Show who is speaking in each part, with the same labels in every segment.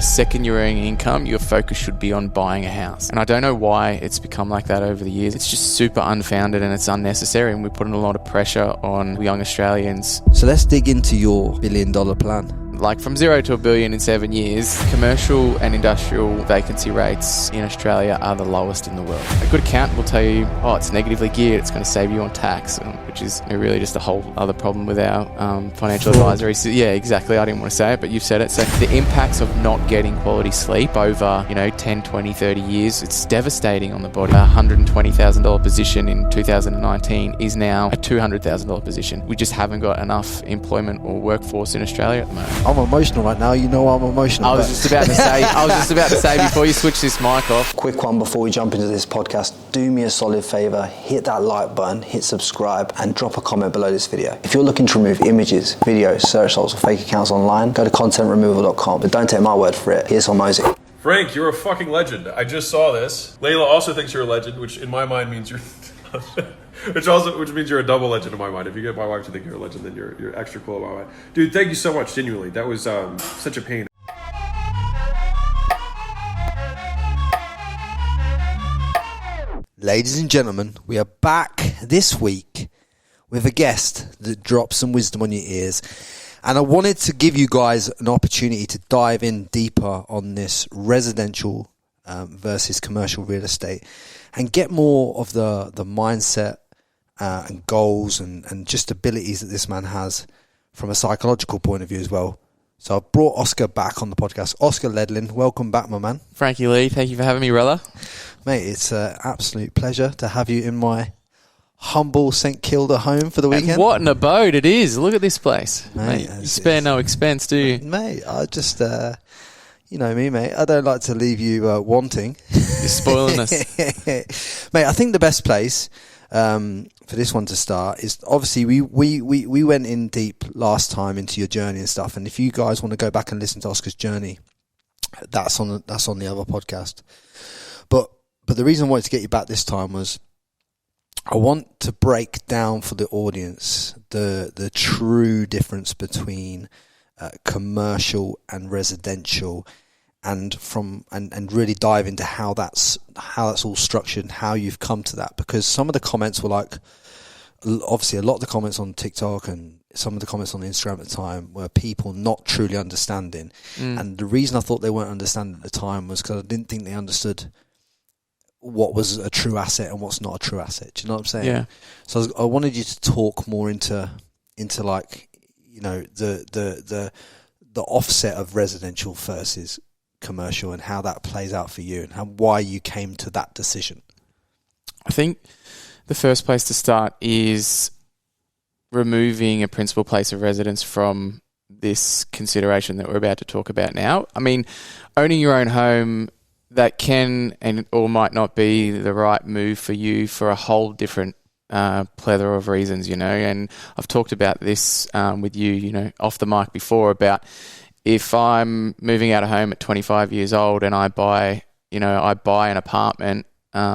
Speaker 1: the second you're earning income, your focus should be on buying a house. And I don't know why it's become like that over the years. It's just super unfounded and it's unnecessary, and we're putting a lot of pressure on young Australians.
Speaker 2: So let's dig into your $1 billion plan.
Speaker 1: Like from 0 to $1 billion in 7 years, commercial and industrial vacancy rates in Australia are the lowest in the world. A good accountant will tell you, oh, it's negatively geared, it's going to save you on tax, which is really just a whole other problem with our financial advisory. Yeah, exactly. I didn't want to say it, but you've said it. So the impacts of not getting quality sleep over, 10, 20, 30 years, it's devastating on the body. A $120,000 position in 2019 is now a $200,000 position. We just haven't got enough employment or workforce in Australia at the moment.
Speaker 2: I'm emotional right now. You know I'm emotional.
Speaker 1: I was just about to say before you switch this mic off.
Speaker 2: Quick one before we jump into this podcast. Do me a solid favor. Hit that like button, hit subscribe, and drop a comment below this video. If you're looking to remove images, videos, search results, or fake accounts online, go to contentremoval.com. But don't take my word for it. Here's some music.
Speaker 3: Frank, you're a fucking legend. I just saw this. Layla also thinks you're a legend, which in my mind means you're... which means you're a double legend in my mind. If you get my wife to think you're a legend, then you're extra cool in my mind. Dude, thank you so much, genuinely. That was such a pain.
Speaker 2: Ladies and gentlemen, we are back this week with a guest that drops some wisdom on your ears. And I wanted to give you guys an opportunity to dive in deeper on this residential versus commercial real estate and get more of the mindset and goals and just abilities that this man has from a psychological point of view as well. So I brought Oscar back on the podcast. Oscar Ledlin, welcome back, my man.
Speaker 1: Frankie Lee, thank you for having me, Rella.
Speaker 2: Mate, it's an absolute pleasure to have you in my humble St Kilda home for the weekend.
Speaker 1: And what an abode it is. Look at this place.
Speaker 2: Mate,
Speaker 1: you spare no expense, do you?
Speaker 2: Mate, I just... you know me, mate. I don't like to leave you wanting.
Speaker 1: You're spoiling us.
Speaker 2: Mate, I think the best place for this one to start is obviously we went in deep last time into your journey and stuff. And if you guys want to go back and listen to Oscar's journey, that's on the other podcast. But the reason I wanted to get you back this time was I want to break down for the audience the true difference between commercial and residential, and really dive into how that's all structured and how you've come to that. Because some of the comments were like, obviously a lot of the comments on TikTok and some of the comments on Instagram at the time were people not truly understanding. And the reason I thought they weren't understanding at the time was because I didn't think they understood what was a true asset and what's not a true asset. Do you know what I'm saying?
Speaker 1: Yeah.
Speaker 2: So I wanted you to talk more into like, the offset of residential versus commercial and how that plays out for you and why you came to that decision.
Speaker 1: I think the first place to start is removing a principal place of residence from this consideration that we're about to talk about now. I mean, owning your own home, that can or might not be the right move for you for a whole different plethora of reasons, and I've talked about this with you, off the mic before about if I'm moving out of home at 25 years old and I buy an apartment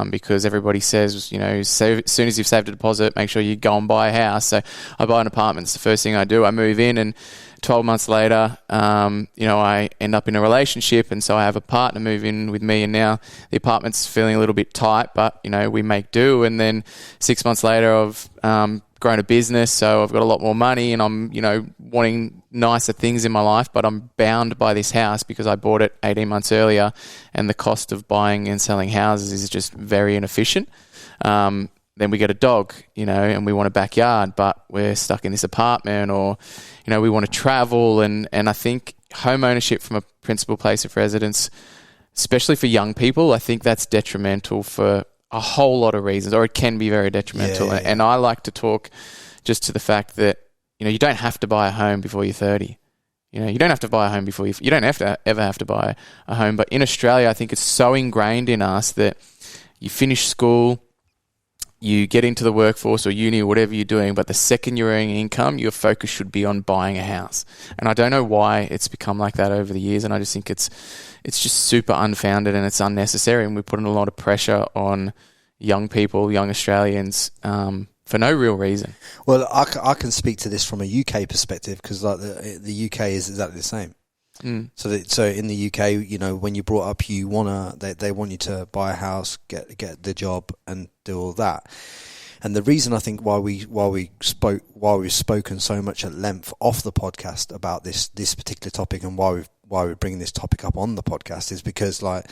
Speaker 1: because everybody says, as soon as you've saved a deposit, make sure you go and buy a house. So I buy an apartment. It's the first thing I do. I move in, and 12 months later, I end up in a relationship, and so I have a partner move in with me, and now the apartment's feeling a little bit tight, but, we make do. And then 6 months later, I've grown a business, so I've got a lot more money, and I'm, wanting nicer things in my life, but I'm bound by this house because I bought it 18 months earlier, and the cost of buying and selling houses is just very inefficient. Then we get a dog, and we want a backyard, but we're stuck in this apartment, or, we want to travel. And I think home ownership from a principal place of residence, especially for young people, I think that's detrimental for a whole lot of reasons, or it can be very detrimental. Yeah. And I like to talk just to the fact that, you don't have to buy a home before you're 30. You don't have to buy a home before you don't ever have to buy a home. But in Australia, I think it's so ingrained in us that you finish school, you get into the workforce or uni or whatever you're doing, but the second you're earning income, your focus should be on buying a house. And I don't know why it's become like that over the years, and I just think it's just super unfounded and it's unnecessary, and we're putting a lot of pressure on young people, young Australians, for no real reason.
Speaker 2: Well, I can speak to this from a UK perspective because like the UK is exactly the same. So in the UK, you know, when you brought up, they want you to buy a house, get the job, and do all that. And the reason I think why we've spoken so much at length off the podcast about this particular topic, and why we're bringing this topic up on the podcast, is because, like,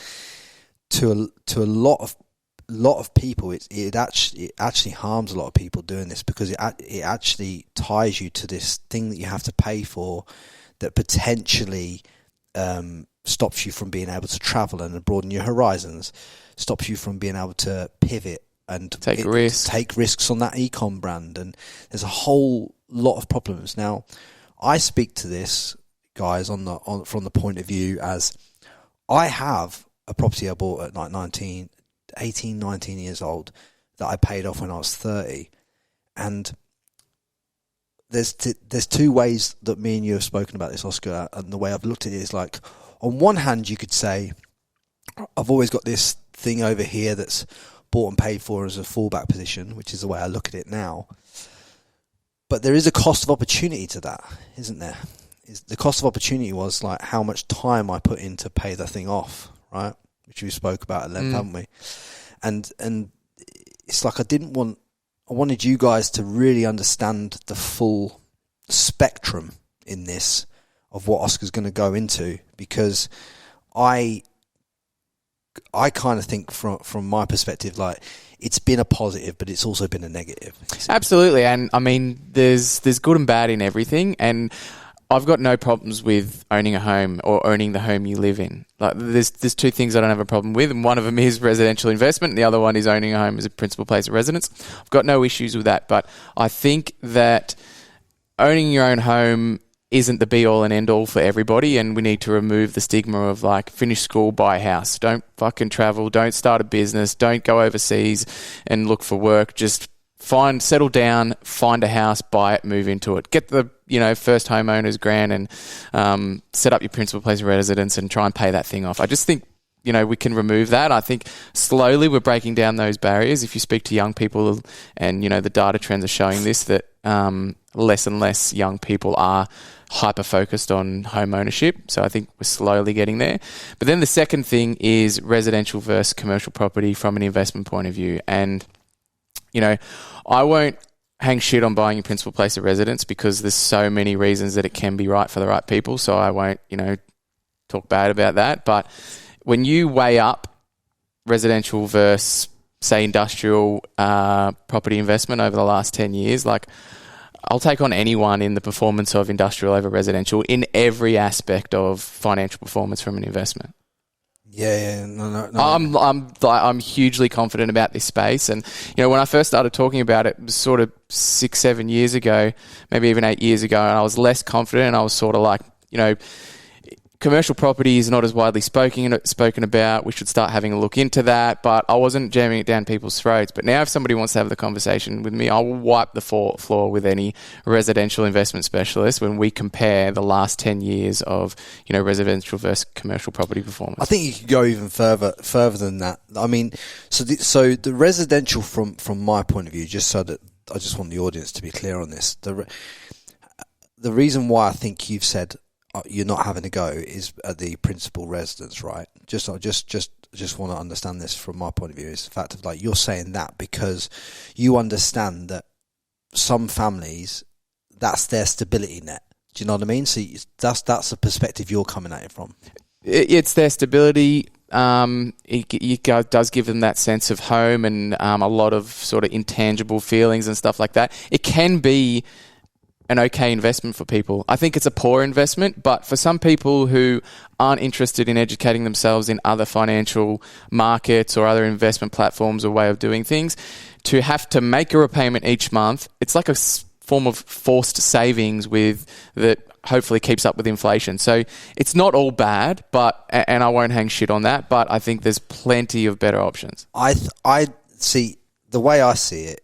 Speaker 2: to a lot of people, it actually harms a lot of people doing this, because it actually ties you to this thing that you have to pay for, that potentially stops you from being able to travel and broaden your horizons, stops you from being able to pivot and take risks on that e-com brand. And there's a whole lot of problems. Now, I speak to this, guys, from the point of view as I have a property I bought at like 19 years old that I paid off when I was 30. And there's two ways that me and you have spoken about this, Oscar, and the way I've looked at it is, like, on one hand, you could say, I've always got this thing over here that's bought and paid for as a fallback position, which is the way I look at it now. But there is a cost of opportunity to that, isn't there? The cost of opportunity was, like, how much time I put in to pay the thing off, right? Which we spoke about at length, haven't we? And it's like I wanted you guys to really understand the full spectrum in this of what Oscar's going to go into, because I kind of think from my perspective, like, it's been a positive, but it's also been a negative.
Speaker 1: Absolutely. And I mean, there's good and bad in everything. And I've got no problems with owning a home or owning the home you live in. Like, there's two things I don't have a problem with, and one of them is residential investment, and the other one is owning a home as a principal place of residence. I've got no issues with that, but I think that owning your own home isn't the be-all and end-all for everybody, and we need to remove the stigma of, like, finish school, buy a house. Don't fucking travel. Don't start a business. Don't go overseas and look for work. Just settle down, find a house, buy it, move into it. Get the, first homeowner's grant and set up your principal place of residence and try and pay that thing off. I just think, we can remove that. I think slowly we're breaking down those barriers. If you speak to young people, and, the data trends are showing this, that less and less young people are hyper-focused on home ownership. So I think we're slowly getting there. But then the second thing is residential versus commercial property from an investment point of view. And, I won't hang shit on buying your principal place of residence, because there's so many reasons that it can be right for the right people. So I won't, talk bad about that. But when you weigh up residential versus, say, industrial property investment over the last 10 years, like, I'll take on anyone in the performance of industrial over residential in every aspect of financial performance from an investment.
Speaker 2: Yeah, no.
Speaker 1: I'm hugely confident about this space, and when I first started talking about it, it was sort of 6-7 years ago, maybe even 8 years ago, and I was less confident, and I was sort of like, commercial property is not as widely spoken about. We should start having a look into that. But I wasn't jamming it down people's throats. But now if somebody wants to have the conversation with me, I will wipe the floor with any residential investment specialist when we compare the last 10 years of, residential versus commercial property performance.
Speaker 2: I think you could go even further than that. I mean, so the residential from my point of view, just so that I just want the audience to be clear on this. The reason why I think you've said you're not having a go is at the principal residence, right? Just want to understand this from my point of view. Is the fact of, like, you're saying that because you understand that some families, that's their stability net. Do you know what I mean? So that's the perspective you're coming at it from.
Speaker 1: It's their stability. It does give them that sense of home and a lot of sort of intangible feelings and stuff like that. It can be an okay investment for people. I think it's a poor investment, but for some people who aren't interested in educating themselves in other financial markets or other investment platforms or way of doing things, to have to make a repayment each month, it's like a form of forced savings that hopefully keeps up with inflation. So it's not all bad, and I won't hang shit on that, but I think there's plenty of better options.
Speaker 2: I see, the way I see it,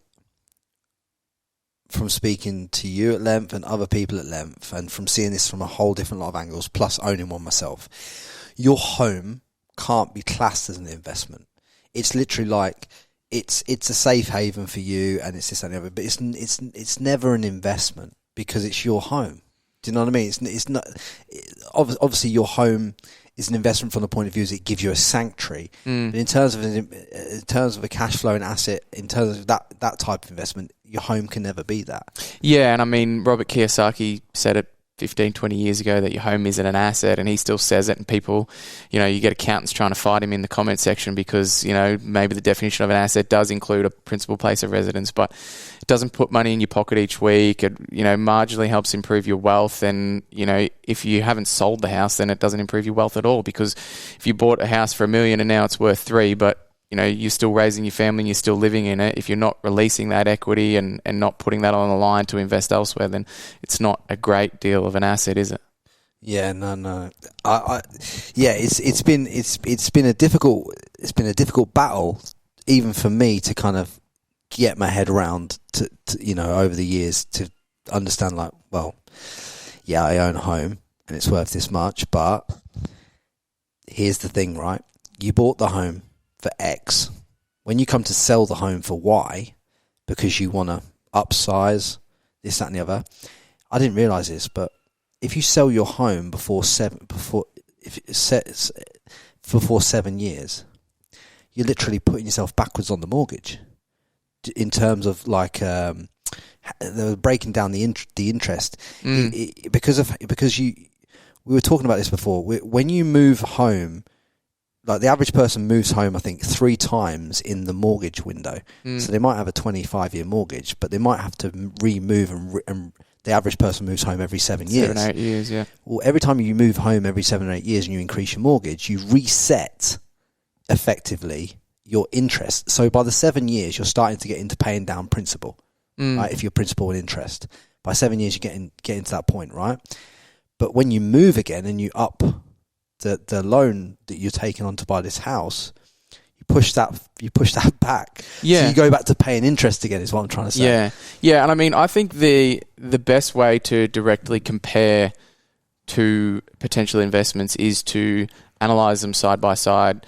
Speaker 2: from speaking to you at length and other people at length, and from seeing this from a whole different lot of angles, plus owning one myself, your home can't be classed as an investment. It's literally like it's a safe haven for you, and it's this and the other, but it's never an investment because it's your home. Do you know what I mean? It's not obviously your home is an investment from the point of view as it gives you a sanctuary. But in terms of a cash flowing asset, in terms of that type of investment, your home can never be that.
Speaker 1: Yeah, and I mean, Robert Kiyosaki said it 15, 20 years ago that your home isn't an asset, and he still says it, and people, you get accountants trying to fight him in the comment section because, maybe the definition of an asset does include a principal place of residence, but it doesn't put money in your pocket each week. It, marginally helps improve your wealth, and, if you haven't sold the house, then it doesn't improve your wealth at all, because if you bought a house for $1 million and now it's worth $3 million, but you're still raising your family and you're still living in it, if you're not releasing that equity and not putting that on the line to invest elsewhere, then it's not a great deal of an asset, is it?
Speaker 2: Yeah, no. It's been a difficult battle, even for me, to kind of get my head around to over the years, to understand, like, well, yeah, I own a home and it's worth this much, but here's the thing, right? You bought the home for X. When you come to sell the home for Y, because you want to upsize this, that, and the other, I didn't realise this, but if you sell your home before 7 years, you're literally putting yourself backwards on the mortgage. In terms of like they're breaking down the interest, because we were talking about this before. When you move home, like the average person moves home, I think 3 times in the mortgage window. So they might have a 25-year mortgage, but they might have to remove, and the average person moves home every 7 years.
Speaker 1: 7 or 8 years, yeah.
Speaker 2: Well, every time you move home every 7 or 8 years and you increase your mortgage, you reset effectively your interest. So by the 7 years, you're starting to get into paying down principal, right? If you're principal and interest, by 7 years, you're getting to that point, right? But when you move again and you up the loan that you're taking on to buy this house, you push that back.
Speaker 1: Yeah.
Speaker 2: So you go back to paying interest again, is what I'm trying to say.
Speaker 1: Yeah. Yeah. And I mean, I think the best way to directly compare to potential investments is to analyze them side by side,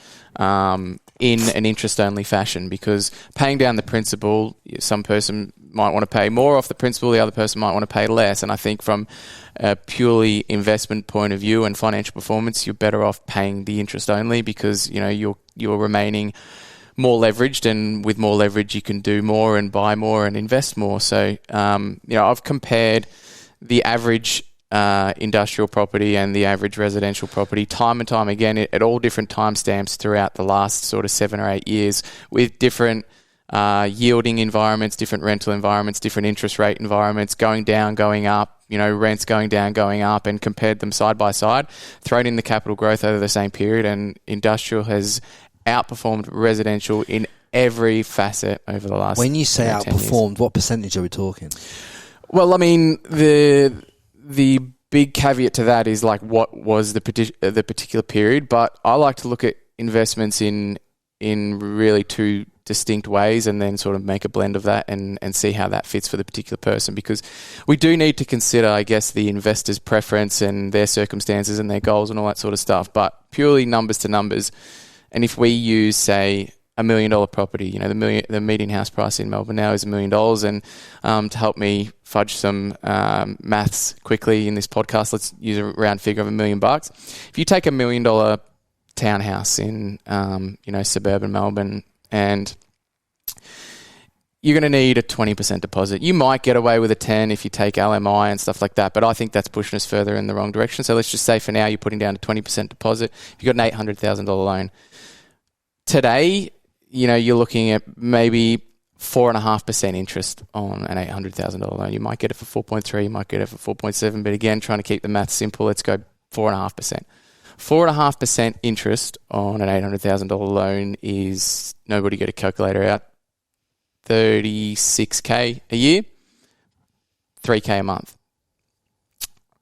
Speaker 1: in an interest-only fashion, because paying down the principal, some person might want to pay more off the principal, the other person might want to pay less. And I think from a purely investment point of view and financial performance, you're better off paying the interest only, because you're remaining more leveraged, and with more leverage you can do more and buy more and invest more. So I've compared the average industrial property and the average residential property time and time again at all different timestamps throughout the last sort of 7 or 8 years, with different yielding environments, different rental environments, different interest rate environments, going down, going up, rents going down, going up, and compared them side by side, thrown in the capital growth over the same period, and industrial has outperformed residential in every facet over the last. When
Speaker 2: you say outperformed, what percentage are we talking?
Speaker 1: Well, I mean, the big caveat to that is like what was the particular period, but I like to look at investments in really 2 distinct ways, and then sort of make a blend of that and see how that fits for the particular person, because we do need to consider, I guess, the investor's preference and their circumstances and their goals and all that sort of stuff. But purely numbers to numbers, and if we use, say, $1 million property, the median house price in Melbourne now is $1 million, and to help me fudge some maths quickly in this podcast, let's use a round figure of $1 million. If you take $1 million townhouse in suburban Melbourne, and you're going to need a 20% deposit. You might get away with a 10 if you take LMI and stuff like that, but I think that's pushing us further in the wrong direction. So let's just say for now you're putting down a 20% deposit. If you've got an $800,000 loan today, you're looking at maybe 4.5% interest on an $800,000 loan. You might get it for 4.3, you might get it for 4.7, but again, trying to keep the math simple, let's go 4.5%. 4.5% interest on an $800,000 loan is, nobody get a calculator out, $36K a year, $3K a month.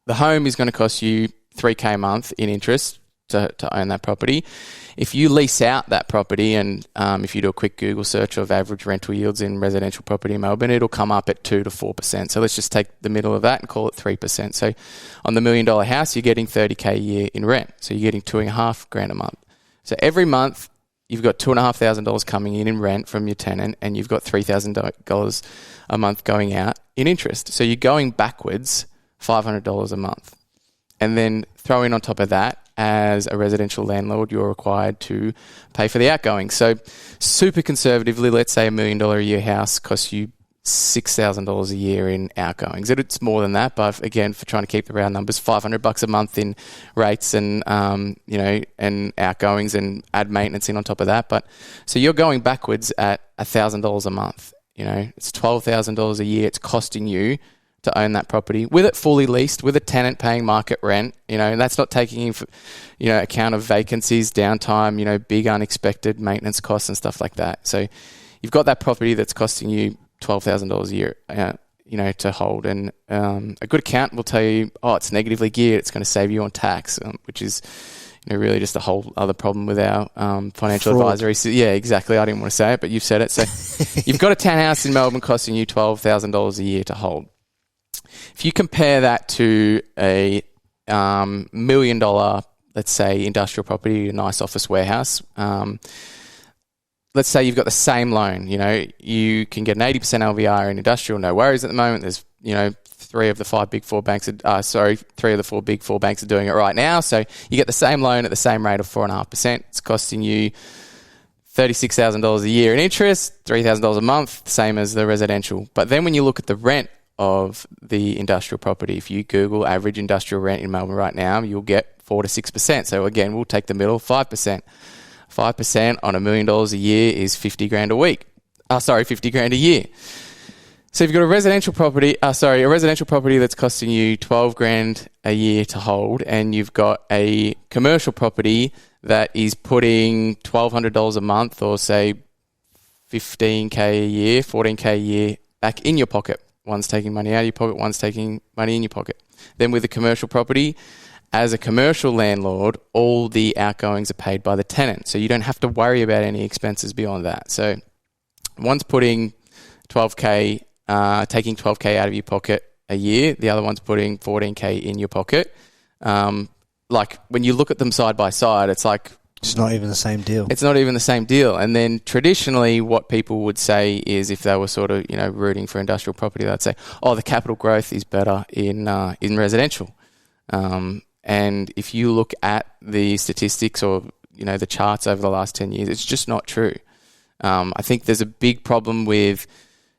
Speaker 1: The home is going to cost you $3K a month in interest to own that property. If you lease out that property, and if you do a quick Google search of average rental yields in residential property in Melbourne, it'll come up at 2 to 4%. So let's just take the middle of that and call it 3%. So on the $1 million house, you're getting $30K a year in rent. So you're getting $2,500 a month. So every month you've got $2,500 coming in rent from your tenant, and you've got $3,000 a month going out in interest. So you're going backwards $500 a month. And then throw in on top of that, as a residential landlord, you're required to pay for the outgoings. So super conservatively, let's say $1 million a year house costs you $6,000 a year in outgoings. It's more than that, but again, for trying to keep the round numbers, $500 a month in rates and and outgoings, and add maintenance in on top of that. But so you're going backwards at $1,000 a month. It's $12,000 a year it's costing you to own that property, with it fully leased, with a tenant paying market rent, and that's not taking into account of vacancies, downtime, big unexpected maintenance costs and stuff like that. So you've got that property that's costing you $12,000 a year, to hold. And a good accountant will tell you, it's negatively geared, it's going to save you on tax, which is really just a whole other problem with our financial advisory. So, yeah, exactly. I didn't want to say it, but you've said it. So you've got a townhouse in Melbourne costing you $12,000 a year to hold. If you compare that to a $1 million, let's say, industrial property, a nice office warehouse, let's say you've got the same loan. You can get an 80% LVR in industrial, no worries at the moment. There's, three of the four big four banks are doing it right now. So you get the same loan at the same rate of 4.5%. It's costing you $36,000 a year in interest, $3,000 a month, same as the residential. But then when you look at the rent of the industrial property, if you Google average industrial rent in Melbourne right now, you'll get 4 to 6%. So again, we'll take the middle, 5%. 5% on $1 million a year is $50,000 a year. So you've got a residential property that's costing you $12,000 a year to hold, and you've got a commercial property that is putting $1,200 a month, or say $15,000 a year, $14,000 a year back in your pocket. One's taking money out of your pocket, one's taking money in your pocket. Then with the commercial property, as a commercial landlord, all the outgoings are paid by the tenant. So you don't have to worry about any expenses beyond that. So one's putting $12,000, taking $12,000 out of your pocket a year. The other one's putting $14,000 in your pocket. Like when you look at them side by side, it's like...
Speaker 2: It's not even the same deal.
Speaker 1: It's not even the same deal. And then traditionally what people would say is, if they were sort of, rooting for industrial property, they'd say, the capital growth is better in residential. And if you look at the statistics or, the charts over the last 10 years, it's just not true. I think there's a big problem with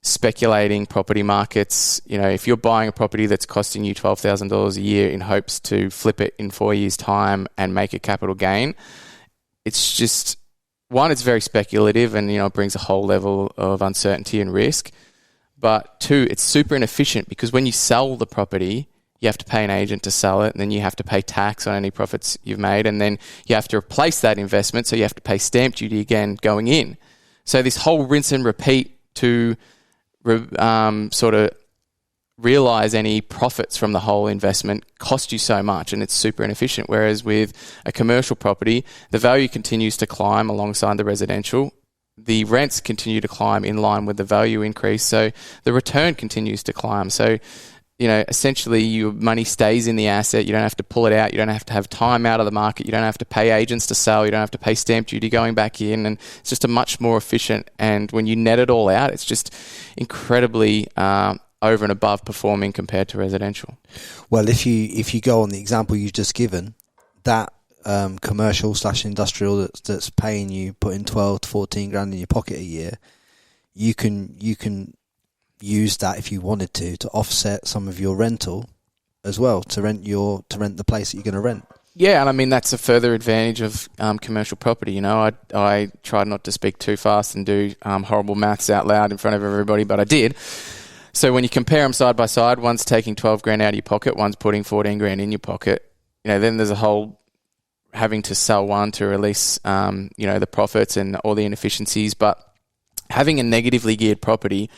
Speaker 1: speculating property markets. If you're buying a property that's costing you $12,000 a year in hopes to flip it in 4 years' time and make a capital gain, it's just, one, it's very speculative and, it brings a whole level of uncertainty and risk. But two, it's super inefficient, because when you sell the property, you have to pay an agent to sell it, and then you have to pay tax on any profits you've made, and then you have to replace that investment, so you have to pay stamp duty again going in. So this whole rinse and repeat to sort of realise any profits from the whole investment cost you so much, and it's super inefficient. Whereas with a commercial property, the value continues to climb alongside the residential. The rents continue to climb in line with the value increase, so the return continues to climb. So essentially your money stays in the asset. You don't have to pull it out. You don't have to have time out of the market. You don't have to pay agents to sell. You don't have to pay stamp duty going back in. And it's just a much more efficient, and when you net it all out, it's just incredibly over and above performing compared to residential.
Speaker 2: Well, if you go on the example you've just given, that commercial / industrial that's paying you, putting 12 to 14 grand in your pocket a year, you can use that, if you wanted to offset some of your rental as well, to rent the place that you're going to rent.
Speaker 1: Yeah, and I mean that's a further advantage of commercial property. I tried not to speak too fast and do horrible maths out loud in front of everybody, but I did. So when you compare them side by side, one's taking $12,000 out of your pocket, one's putting $14,000 in your pocket. Then there's a whole having to sell one to release the profits and all the inefficiencies. But having a negatively geared property,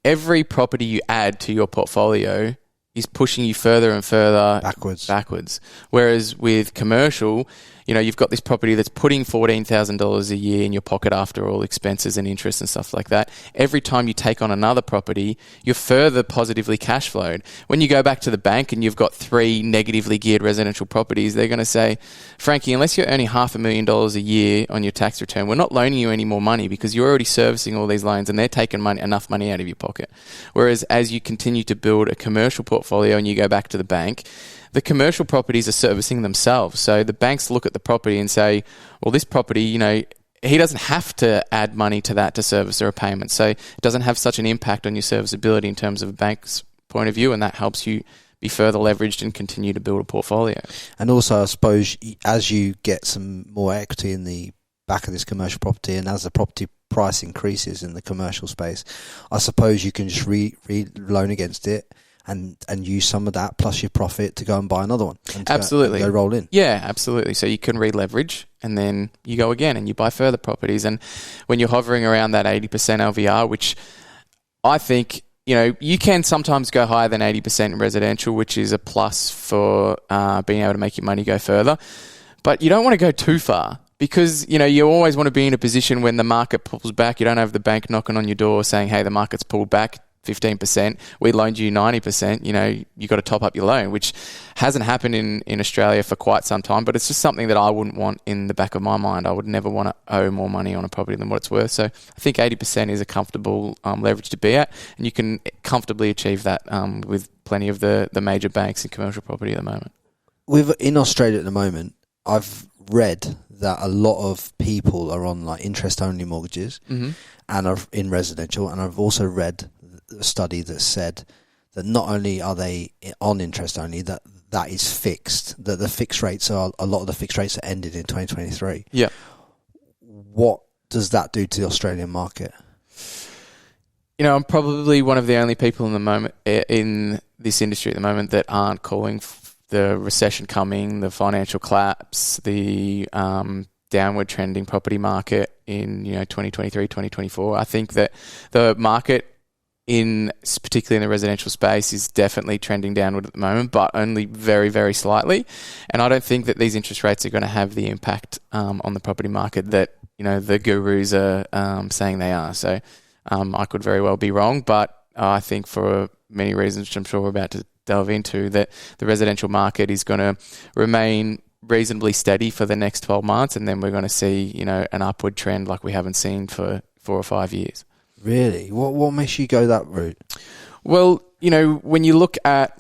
Speaker 1: every property you add to your portfolio is pushing you further and further backwards. Whereas with commercial, you've got this property that's putting $14,000 a year in your pocket after all expenses and interest and stuff like that. Every time you take on another property, you're further positively cash flowed. When you go back to the bank and you've got 3 negatively geared residential properties, they're going to say, Frankie, unless you're earning $500,000 a year on your tax return, we're not loaning you any more money because you're already servicing all these loans and they're taking enough money out of your pocket. Whereas as you continue to build a commercial portfolio and you go back to the bank, the commercial properties are servicing themselves. So the banks look at the property and say, well, this property, he doesn't have to add money to that to service a repayment. So it doesn't have such an impact on your serviceability in terms of a bank's point of view, and that helps you be further leveraged and continue to build a portfolio.
Speaker 2: And also, I suppose, as you get some more equity in the back of this commercial property, and as the property price increases in the commercial space, I suppose you can just loan against it and use some of that plus your profit to go and buy another one. And
Speaker 1: absolutely.
Speaker 2: Go roll in.
Speaker 1: Yeah, absolutely. So you can re-leverage and then you go again and you buy further properties. And when you're hovering around that 80% LVR, which I think, you can sometimes go higher than 80% in residential, which is a plus for being able to make your money go further. But you don't want to go too far because, you always want to be in a position when the market pulls back. You don't have the bank knocking on your door saying, hey, the market's pulled back 15%, we loaned you 90%, you got to top up your loan, which hasn't happened in Australia for quite some time, but it's just something that I wouldn't want in the back of my mind. I would never want to owe more money on a property than what it's worth. So I think 80% is a comfortable leverage to be at, and you can comfortably achieve that with plenty of the major banks in commercial property at the moment.
Speaker 2: In Australia at the moment, I've read that a lot of people are on like interest-only mortgages and are in residential, and I've also read a study that said that not only are they on interest only, that is fixed, that the fixed rates are, a lot of the fixed rates are ended in 2023.
Speaker 1: Yeah.
Speaker 2: What does that do to the Australian market?
Speaker 1: I'm probably one of the only people in this industry at the moment that aren't calling the recession coming, the financial collapse, the downward trending property market in 2023, 2024. I think that the market particularly in the residential space is definitely trending downward at the moment, but only very, very slightly. And I don't think that these interest rates are going to have the impact on the property market that the gurus are saying they are. So I could very well be wrong, but I think for many reasons, which I'm sure we're about to delve into, that the residential market is going to remain reasonably steady for the next 12 months, and then we're going to see an upward trend like we haven't seen for 4 or 5 years.
Speaker 2: Really? What makes you go that route?
Speaker 1: Well, when you look at,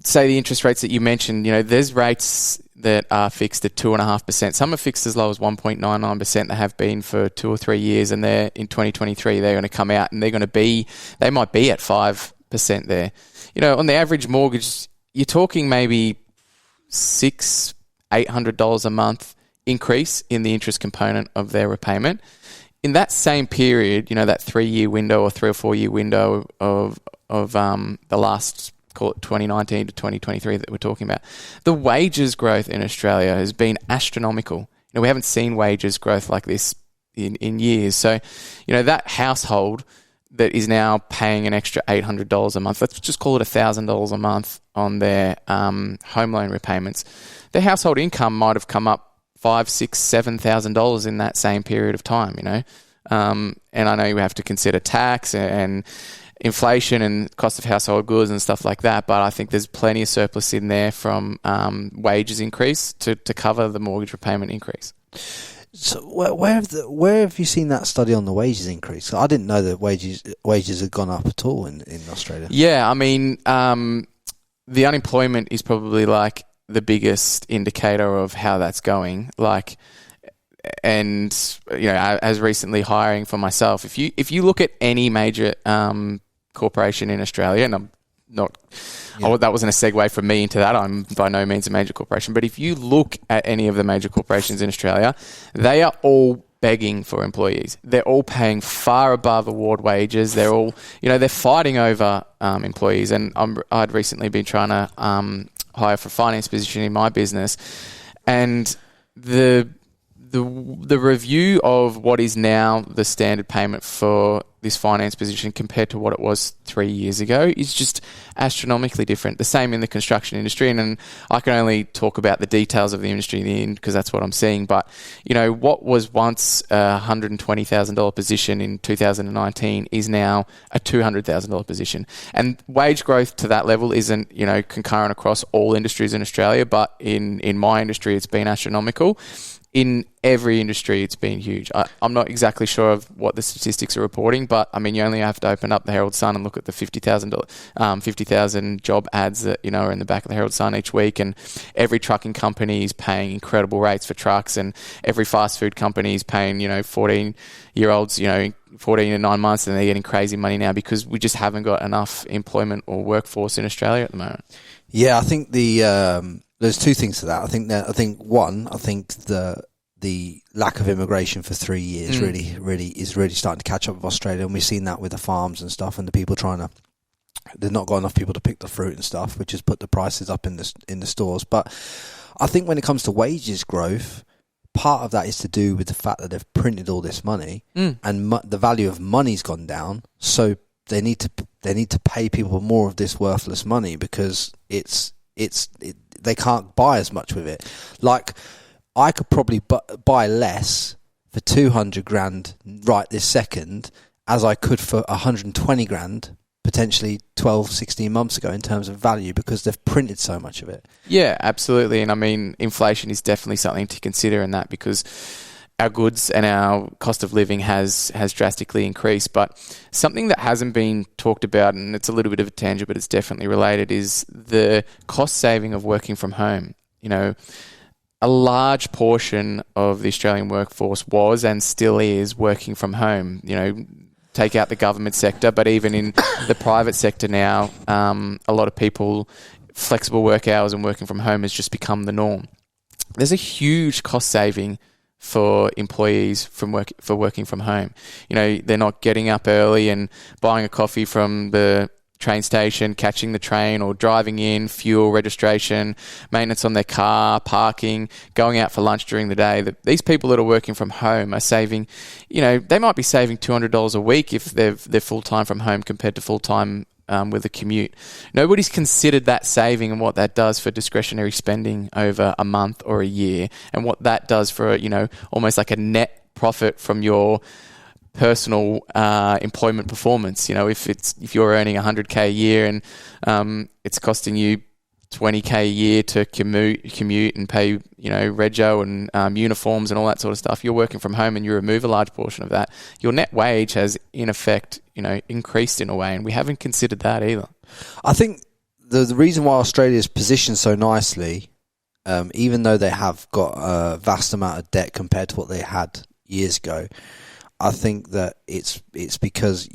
Speaker 1: say, the interest rates that you mentioned, there's rates that are fixed at 2.5%. Some are fixed as low as 1.99%. They have been for 2 or 3 years, and they're in 2023. They're going to come out and they might be at 5% there. On the average mortgage, you're talking maybe $800 a month increase in the interest component of their repayment. In that same period, that 3-year window or 3 or 4 year window of the last, call it 2019 to 2023 that we're talking about, the wages growth in Australia has been astronomical. We haven't seen wages growth like this in years. So, that household that is now paying an extra $800 a month, let's just call it $1,000 a month on their home loan repayments, their household income might have come up $5,000, $6,000, $7,000 in that same period of time, and I know you have to consider tax and inflation and cost of household goods and stuff like that, but I think there's plenty of surplus in there from wages increase to cover the mortgage repayment increase.
Speaker 2: So where have you seen that study on the wages increase? I didn't know that wages had gone up at all in Australia. Yeah,
Speaker 1: I mean, the unemployment is probably like the biggest indicator of how that's going. And as recently hiring for myself, if you look at any major corporation in Australia, and I'm not, that wasn't a segue from me into that. I'm by no means a major corporation, but if you look at any of the major corporations in Australia, they are all begging for employees. They're all paying far above award wages. They're all, they're fighting over employees. And I'd recently been trying to hire for a finance position in my business, and the the review of what is now the standard payment for this finance position compared to what it was 3 years ago is just astronomically different. The same in the construction industry, and I can only talk about the details of the industry in the end because that's what I'm seeing. But, what was once a $120,000 position in 2019 is now a $200,000 position. And wage growth to that level isn't, concurrent across all industries in Australia, but in my industry, it's been astronomical. In every industry, it's been huge. I'm not exactly sure of what the statistics are reporting, but you only have to open up the Herald Sun and look at the 50,000 job ads that are in the back of the Herald Sun each week, and every trucking company is paying incredible rates for trucks, and every fast food company is paying 14-year-olds 14 to 9 months, and they're getting crazy money now because we just haven't got enough employment or workforce in Australia at the moment.
Speaker 2: Yeah, I think there's two things to that. I think the lack of immigration for 3 years really starting to catch up with Australia, and we've seen that with the farms and stuff, and the people they've not got enough people to pick the fruit and stuff, which has put the prices up in the stores. But I think when it comes to wages growth, part of that is to do with the fact that they've printed all this money, and the value of money's gone down, so they need to pay people more of this worthless money because they can't buy as much with it. Like, I could probably buy less for 200 grand right this second as I could for 120 grand potentially 12, 16 months ago in terms of value because they've printed so much of it.
Speaker 1: Yeah, absolutely. And inflation is definitely something to consider in that because our goods and our cost of living has drastically increased. But something that hasn't been talked about, and it's a little bit of a tangent, but it's definitely related, is the cost saving of working from home. A large portion of the Australian workforce was and still is working from home. Take out the government sector, but even in the private sector now, a lot of people, flexible work hours and working from home has just become the norm. There's a huge cost saving for employees for working from home. They're not getting up early and buying a coffee from the train station, catching the train or driving in, fuel, registration, maintenance on their car, parking, going out for lunch during the day. These people that are working from home are saving, they might be saving $200 a week if they're full-time from home compared to full-time with a commute. Nobody's considered that saving and what that does for discretionary spending over a month or a year, and what that does for almost like a net profit from your personal employment performance. If you're earning 100k a year and it's costing you 20k a year to commute and pay rego and uniforms and all that sort of stuff, you're working from home and you remove a large portion of that, your net wage has in effect increased in a way, and we haven't considered that either.
Speaker 2: I think the reason why Australia is positioned so nicely, even though they have got a vast amount of debt compared to what they had years ago, I think that it's because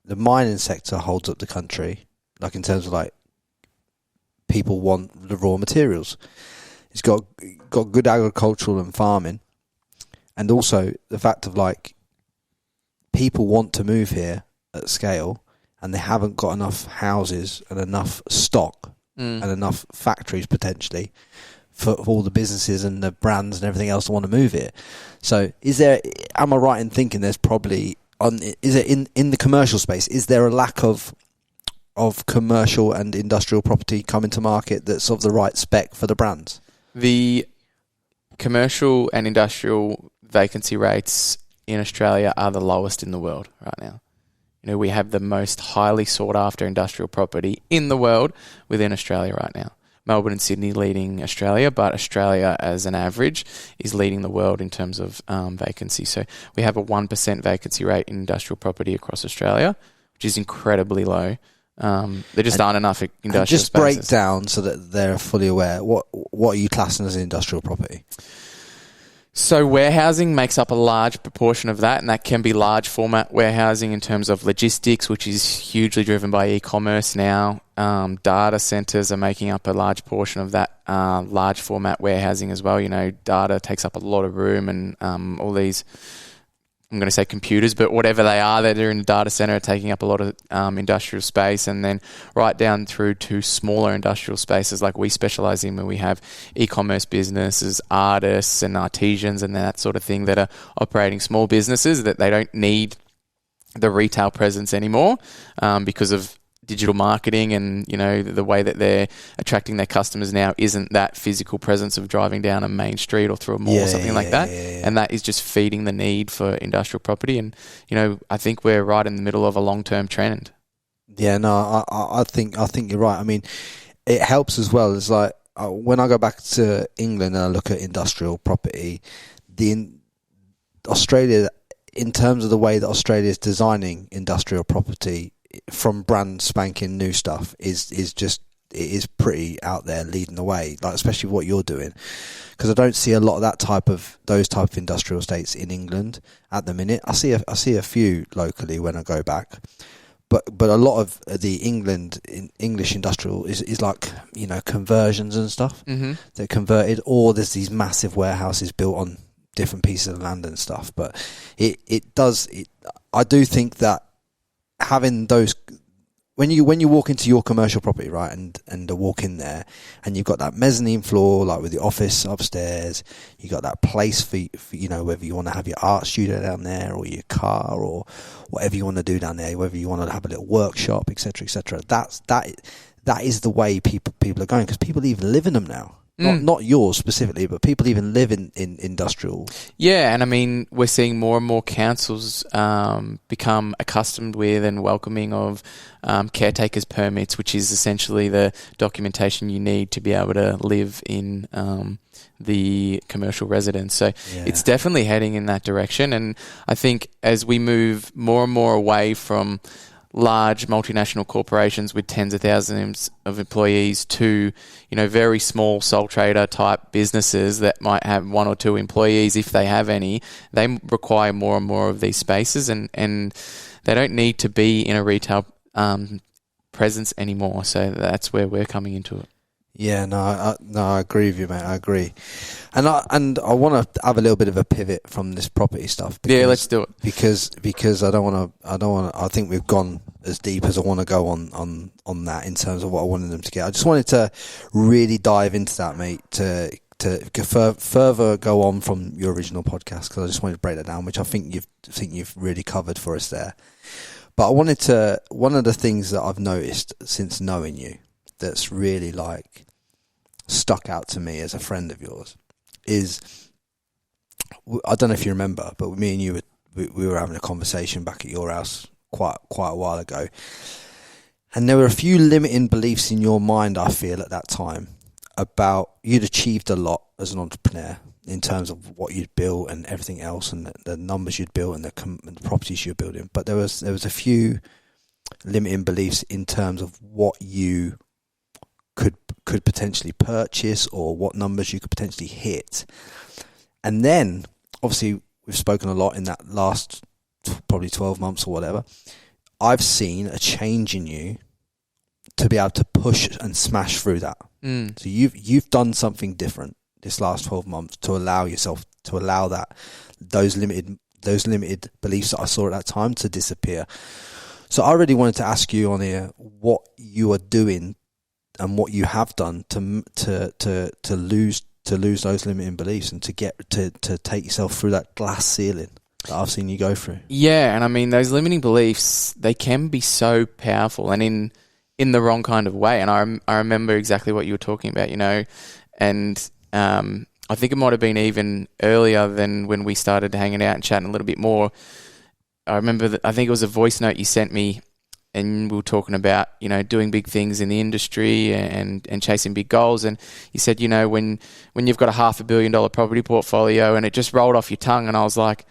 Speaker 2: the mining sector holds up the country, like in terms of like people want the raw materials. It's got good agricultural and farming, and also the fact of like people want to move here at scale, and they haven't got enough houses and enough stock and enough factories potentially for all the businesses and the brands and everything else to want to move here. So am I right in thinking there's probably in the commercial space, is there a lack of commercial and industrial property coming to market that's of the right spec for the brands?
Speaker 1: The commercial and industrial vacancy rates in Australia are the lowest in the world right now. We have the most highly sought after industrial property in the world within Australia right now. Melbourne and Sydney leading Australia, but Australia as an average is leading the world in terms of vacancy. So we have a 1% vacancy rate in industrial property across Australia, which is incredibly low. There just aren't enough industrial
Speaker 2: just
Speaker 1: spaces.
Speaker 2: Break down so that they're fully aware. What are you classing as industrial property?
Speaker 1: So warehousing makes up a large proportion of that, and that can be large format warehousing in terms of logistics, which is hugely driven by e-commerce now. Data centers are making up a large portion of that large format warehousing as well. Data takes up a lot of room, and all these I'm going to say computers, but whatever they are that are in a data center are taking up a lot of industrial space, and then right down through to smaller industrial spaces like we specialize in, where we have e-commerce businesses, artists and artisans and that sort of thing that are operating small businesses that they don't need the retail presence anymore because of digital marketing, and the way that they're attracting their customers now isn't that physical presence of driving down a main street or through a mall or something like that. And that is just feeding the need for industrial property. And I think we're right in the middle of a long-term trend.
Speaker 2: Yeah, no, I think you're right. I mean, it helps as well. It's like when I go back to England and I look at industrial property, Australia, in terms of the way that Australia is designing industrial property, from brand spanking new stuff is pretty out there, leading the way, like especially what you're doing, because I don't see a lot of those type of industrial estates in England at the minute. I see a few locally when I go back, but a lot of the English industrial is like conversions and stuff.
Speaker 1: Mm-hmm.
Speaker 2: They're converted, or there's these massive warehouses built on different pieces of land and stuff. But I do think that having those, when you walk into your commercial property, right, and walk in there, and you've got that mezzanine floor, like with the office upstairs, you got that place for whether you want to have your art studio down there, or your car, or whatever you want to do down there, whether you want to have a little workshop, etc., etc. That is the way people are going, because people even live in them now. Not yours specifically, but people even live in industrial.
Speaker 1: Yeah, and I mean, we're seeing more and more councils become accustomed with and welcoming of caretakers permits, which is essentially the documentation you need to be able to live in the commercial residence. So it's definitely heading in that direction. And I think as we move more and more away from large multinational corporations with tens of thousands of employees to, very small sole trader type businesses that might have one or two employees, if they have any, they require more and more of these spaces, and they don't need to be in a retail presence anymore. So that's where we're coming into it.
Speaker 2: Yeah, I agree with you, mate. I agree, and I want to have a little bit of a pivot from this property stuff.
Speaker 1: Yeah, let's do it.
Speaker 2: Because I don't want to. I think we've gone as deep as I want to go on that in terms of what I wanted them to get. I just wanted to really dive into that, mate. To further go on from your original podcast, because I just wanted to break that down, which I think you've really covered for us there. But I wanted to. One of the things that I've noticed since knowing you, that's really like stuck out to me as a friend of yours, is, I don't know if you remember, but me and you we were having a conversation back at your house quite a while ago, and there were a few limiting beliefs in your mind, I feel, at that time, about you'd achieved a lot as an entrepreneur in terms of what you'd built and everything else, and the numbers you'd built and the properties you're building. But there was a few limiting beliefs in terms of what you could potentially purchase, or what numbers you could potentially hit. And then obviously we've spoken a lot in that last probably 12 months or whatever. I've seen a change in you to be able to push and smash through that. So you've done something different this last 12 months to allow yourself to allow those limited beliefs that I saw at that time to disappear. So I really wanted to ask you on here what you are doing and what you have done to lose those limiting beliefs, and to get to take yourself through that glass ceiling that I've seen you go through. Yeah,
Speaker 1: and I mean, those limiting beliefs, they can be so powerful, and in the wrong kind of way. And I remember exactly what you were talking about, and I think it might have been even earlier than when we started hanging out and chatting a little bit more. I remember that, I think it was a voice note you sent me, and we were talking about, doing big things in the industry and chasing big goals. And you said, when you've got a $500 million property portfolio, and it just rolled off your tongue. And I was like,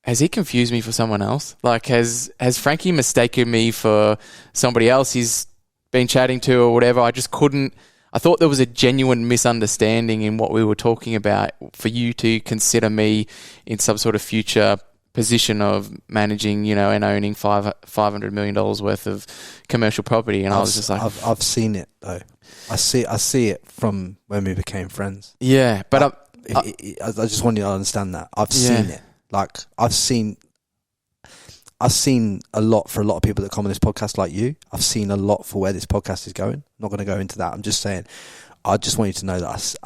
Speaker 1: has he confused me for someone else? Like, has Frankie mistaken me for somebody else he's been chatting to or whatever? I thought there was a genuine misunderstanding in what we were talking about, for you to consider me in some sort of future position of managing, and owning $500 million worth of commercial property. And I was just like,
Speaker 2: I've seen it though. I see it from when we became friends.
Speaker 1: Yeah, but
Speaker 2: I just want you to understand that I've seen it. Like I've seen a lot for a lot of people that come on this podcast like you. I've seen a lot for where this podcast is going. I'm not going to go into that. I'm just saying, I just want you to know that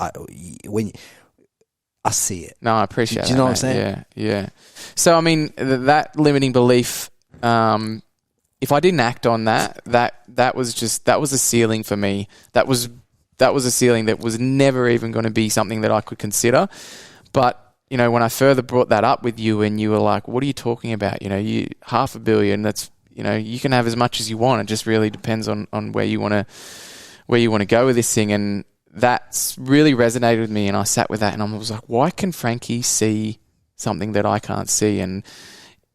Speaker 2: I see it.
Speaker 1: No, I appreciate it.
Speaker 2: Do you know what I'm saying?
Speaker 1: Yeah. So, I mean, that limiting belief, if I didn't act on that was a ceiling for me. That was a ceiling that was never even going to be something that I could consider. But, you know, when I further brought that up with you and you were like, what are you talking about? You know, you $500 million, that's, you know, you can have as much as you want. It just really depends on where you want to go with this thing. And that's really resonated with me. And I sat with that and I was like, why can Frankie see something that I can't see? And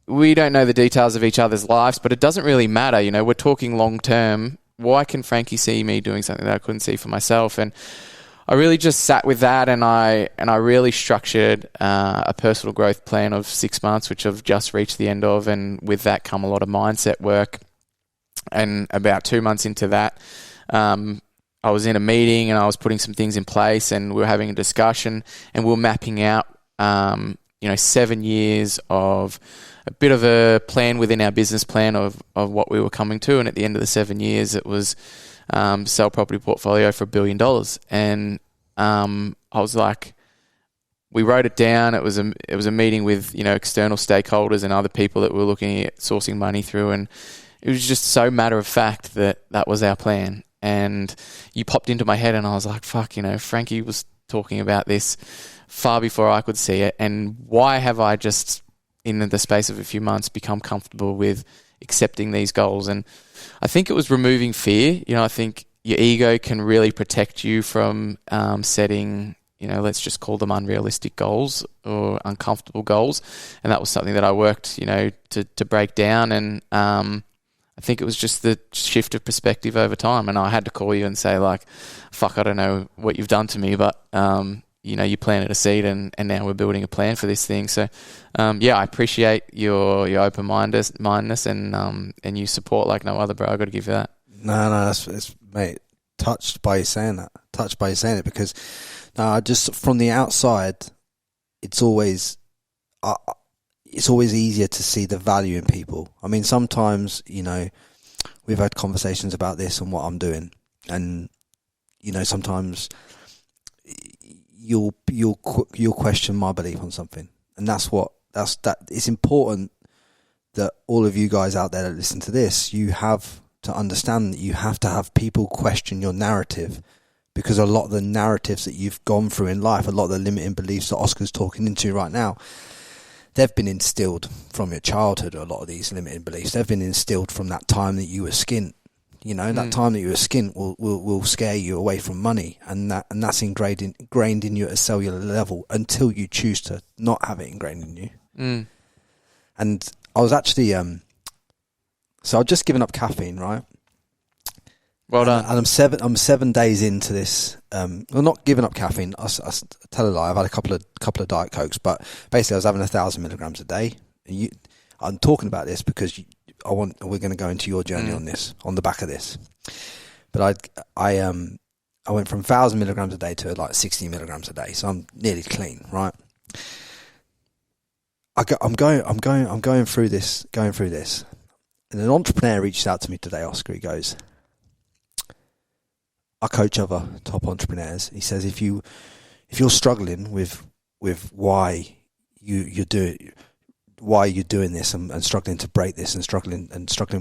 Speaker 1: we don't know the details of each other's lives, but it doesn't really matter. You know, we're talking long term. Why can Frankie see me doing something that I couldn't see for myself? And I really just sat with that, and I really structured a personal growth plan of 6 months, which I've just reached the end of, and with that come a lot of mindset work. And about 2 months into that, I was in a meeting and I was putting some things in place, and we were having a discussion, and we were mapping out 7 years of a bit of a plan within our business plan of what we were coming to. And at the end of the 7 years, it was sell property portfolio for $1 billion. And I was like, we wrote it down. It was a meeting with, you know, external stakeholders and other people that we were looking at sourcing money through. And it was just so matter of fact that was our plan. And you popped into my head and I was like, fuck, you know, Frankie was talking about this far before I could see it. And why have I just, in the space of a few months, become comfortable with accepting these goals? And I think it was removing fear. You know, I think your ego can really protect you from setting, you know, let's just call them unrealistic goals or uncomfortable goals. And that was something that I worked, you know, to break down. And I think it was just the shift of perspective over time. And I had to call you and say, like, fuck, I don't know what you've done to me, but you know, you planted a seed and now we're building a plan for this thing. So, I appreciate your open-mindedness and you support like no other, bro. I got to give you that.
Speaker 2: No, it's mate, touched by you saying it, because just from the outside, it's always easier to see the value in people. I mean, sometimes, you know, we've had conversations about this and what I'm doing, and you know, sometimes you'll question my belief on something, and it's important that all of you guys out there that listen to this, you have to understand that you have to have people question your narrative, because a lot of the narratives that you've gone through in life, a lot of the limiting beliefs that Oscar's talking into right now, they've been instilled from your childhood. A lot of these limiting beliefs, they've been instilled from that time that you were skint. You know, that time that you were skint will scare you away from money, and that's ingrained in you at a cellular level until you choose to not have it ingrained in you. And I was actually so I've just given up caffeine, right?
Speaker 1: Well done.
Speaker 2: And I'm 7 days into this. Not giving up caffeine. I tell a lie. I've had a couple of Diet Cokes, but basically I was having 1,000 milligrams a day. And I'm talking about this because we're going to go into your journey on this, on the back of this. But I went from 1,000 milligrams a day to like 60 milligrams a day, so I'm nearly clean, right? I'm going through this, and an entrepreneur reached out to me today, Oscar. He goes, I coach other top entrepreneurs. He says, if you're struggling with why you're doing this and struggling to break this and struggling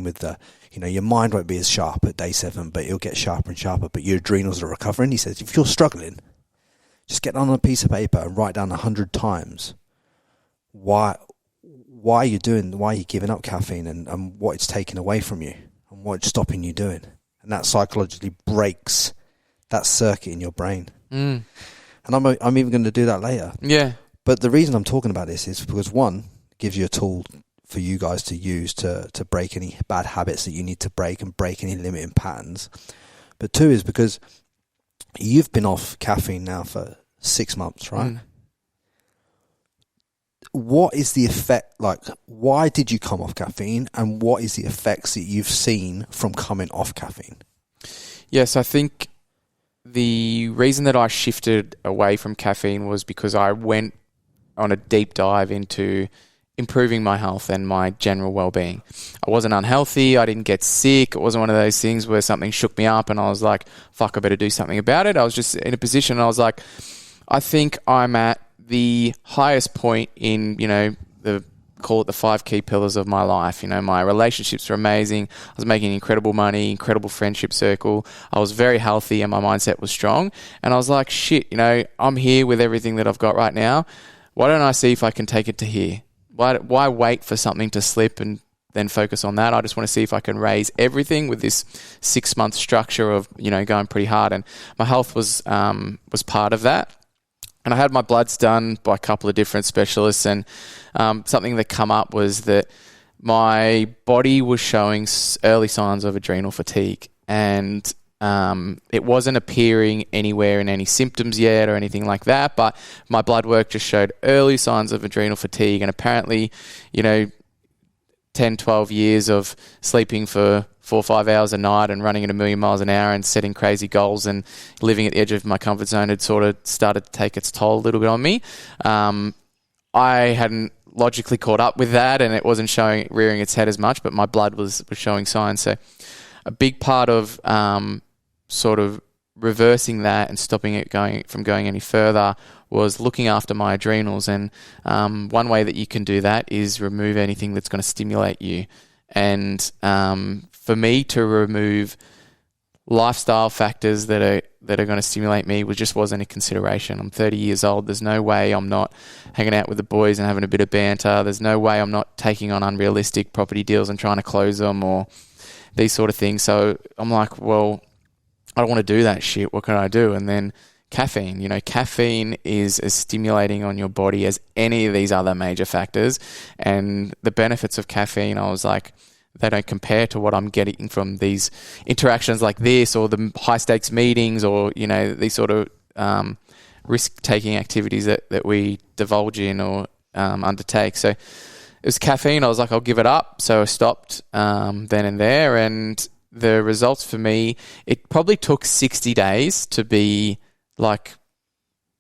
Speaker 2: with the, you know, your mind won't be as sharp at day 7, but it'll get sharper and sharper, but your adrenals are recovering. He says, if you're struggling, just get on a piece of paper and write down 100 times why you're giving up caffeine and what it's taking away from you and what it's stopping you doing. And that psychologically breaks that circuit in your brain. And I'm even going to do that later.
Speaker 1: Yeah.
Speaker 2: But the reason I'm talking about this is because, one, gives you a tool for you guys to use to break any bad habits that you need to break and break any limiting patterns. But 2 is because you've been off caffeine now for 6 months, right? What is the effect, like, why did you come off caffeine, and what is the effects that you've seen from coming off caffeine?
Speaker 1: Yes, I think the reason that I shifted away from caffeine was because I went on a deep dive into improving my health and my general well-being. I wasn't unhealthy. I didn't get sick. It wasn't one of those things where something shook me up and I was like, fuck, I better do something about it. I was just in a position and I was like, I think I'm at the highest point in, call it the 5 key pillars of my life. My relationships were amazing. I was making incredible money, incredible friendship circle. I was very healthy and my mindset was strong. And I was like, shit, I'm here with everything that I've got right now. Why don't I see if I can take it to here? Why wait for something to slip and then focus on that? I just want to see if I can raise everything with this 6-month structure of, going pretty hard. And my health was part of that. And I had my bloods done by a couple of different specialists, and something that come up was that my body was showing early signs of adrenal fatigue, and it wasn't appearing anywhere in any symptoms yet or anything like that, but my blood work just showed early signs of adrenal fatigue. And apparently, 10, 12 years of sleeping for 4 or 5 hours a night and running at 1,000,000 miles an hour and setting crazy goals and living at the edge of my comfort zone had sort of started to take its toll a little bit on me. I hadn't logically caught up with that, and it wasn't rearing its head as much, but my blood was showing signs. So a big part of sort of reversing that and stopping it from going any further was looking after my adrenals. And one way that you can do that is remove anything that's going to stimulate you. And for me to remove lifestyle factors that are going to stimulate me wasn't a consideration. I'm 30 years old. There's no way I'm not hanging out with the boys and having a bit of banter. There's no way I'm not taking on unrealistic property deals and trying to close them or these sort of things. So I'm like, well, I don't want to do that shit. What can I do? And then caffeine. Caffeine is as stimulating on your body as any of these other major factors. And the benefits of caffeine, I was like, they don't compare to what I'm getting from these interactions like this or the high stakes meetings or, these sort of risk-taking activities that we divulge in or undertake. So it was caffeine. I was like, I'll give it up. So I stopped then and there. And the results for me, it probably took 60 days to be like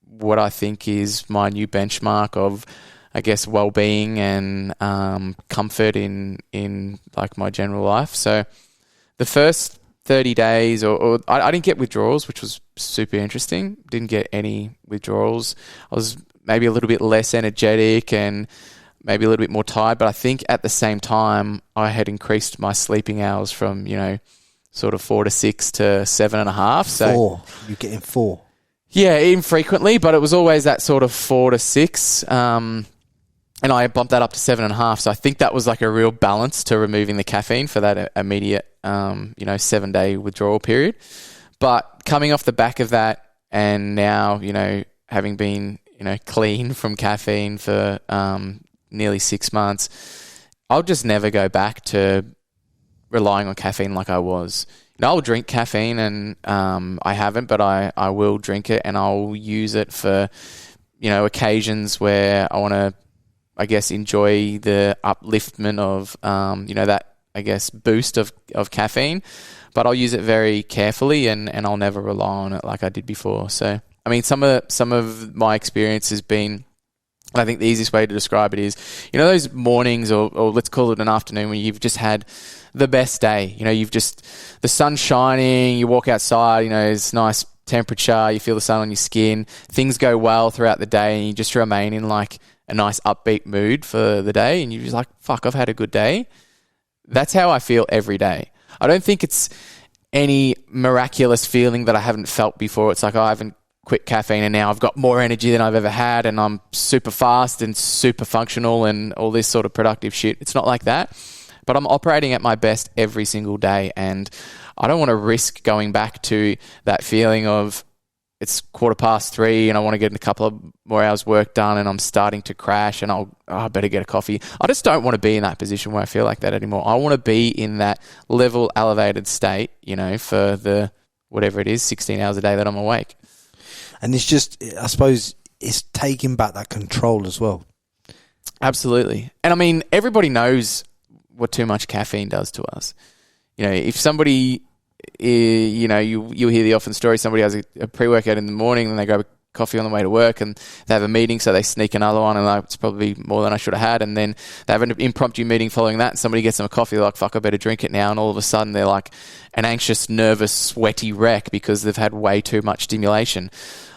Speaker 1: what I think is my new benchmark of, I guess, well-being and comfort in like my general life. So the first 30 days, or I didn't get withdrawals, which was super interesting. Didn't get any withdrawals. I was maybe a little bit less energetic and maybe a little bit more tired, but I think at the same time I had increased my sleeping hours from, sort of 4 to 6 to 7.5. So
Speaker 2: 4. You're getting 4.
Speaker 1: Yeah, infrequently, but it was always that sort of 4 to 6. And I bumped that up to 7.5. So I think that was like a real balance to removing the caffeine for that immediate, 7-day withdrawal period. But coming off the back of that and now, having been, clean from caffeine for nearly 6 months, I'll just never go back to relying on caffeine like I was. I'll drink caffeine and I haven't, but I will drink it and I'll use it for, occasions where I want to, I guess, enjoy the upliftment of, that, I guess, boost of caffeine. But I'll use it very carefully and I'll never rely on it like I did before. So, I mean, some of my experience has been, I think the easiest way to describe it is, those mornings or let's call it an afternoon when you've just had the best day. The sun's shining, you walk outside, it's nice temperature, you feel the sun on your skin, things go well throughout the day and you just remain in like a nice upbeat mood for the day and you're just like, fuck, I've had a good day. That's how I feel every day. I don't think it's any miraculous feeling that I haven't felt before. It's like, I haven't quit caffeine and now I've got more energy than I've ever had and I'm super fast and super functional and all this sort of productive shit. It's not like that, but I'm operating at my best every single day and I don't want to risk going back to that feeling of it's 3:15 and I want to get a couple of more hours work done and I'm starting to crash and I better get a coffee. I just don't want to be in that position where I feel like that anymore. I want to be in that level elevated state, for the, whatever it is, 16 hours a day that I'm awake.
Speaker 2: And it's just, I suppose, it's taking back that control as well.
Speaker 1: Absolutely. And I mean, everybody knows what too much caffeine does to us. If somebody, you hear the often story, somebody has a pre-workout in the morning and they grab a coffee on the way to work, and they have a meeting, so they sneak another one, and like, it's probably more than I should have had. And then they have an impromptu meeting following that, and somebody gets them a coffee, they're like, fuck, I better drink it now. And all of a sudden they're like an anxious, nervous, sweaty wreck because they've had way too much stimulation.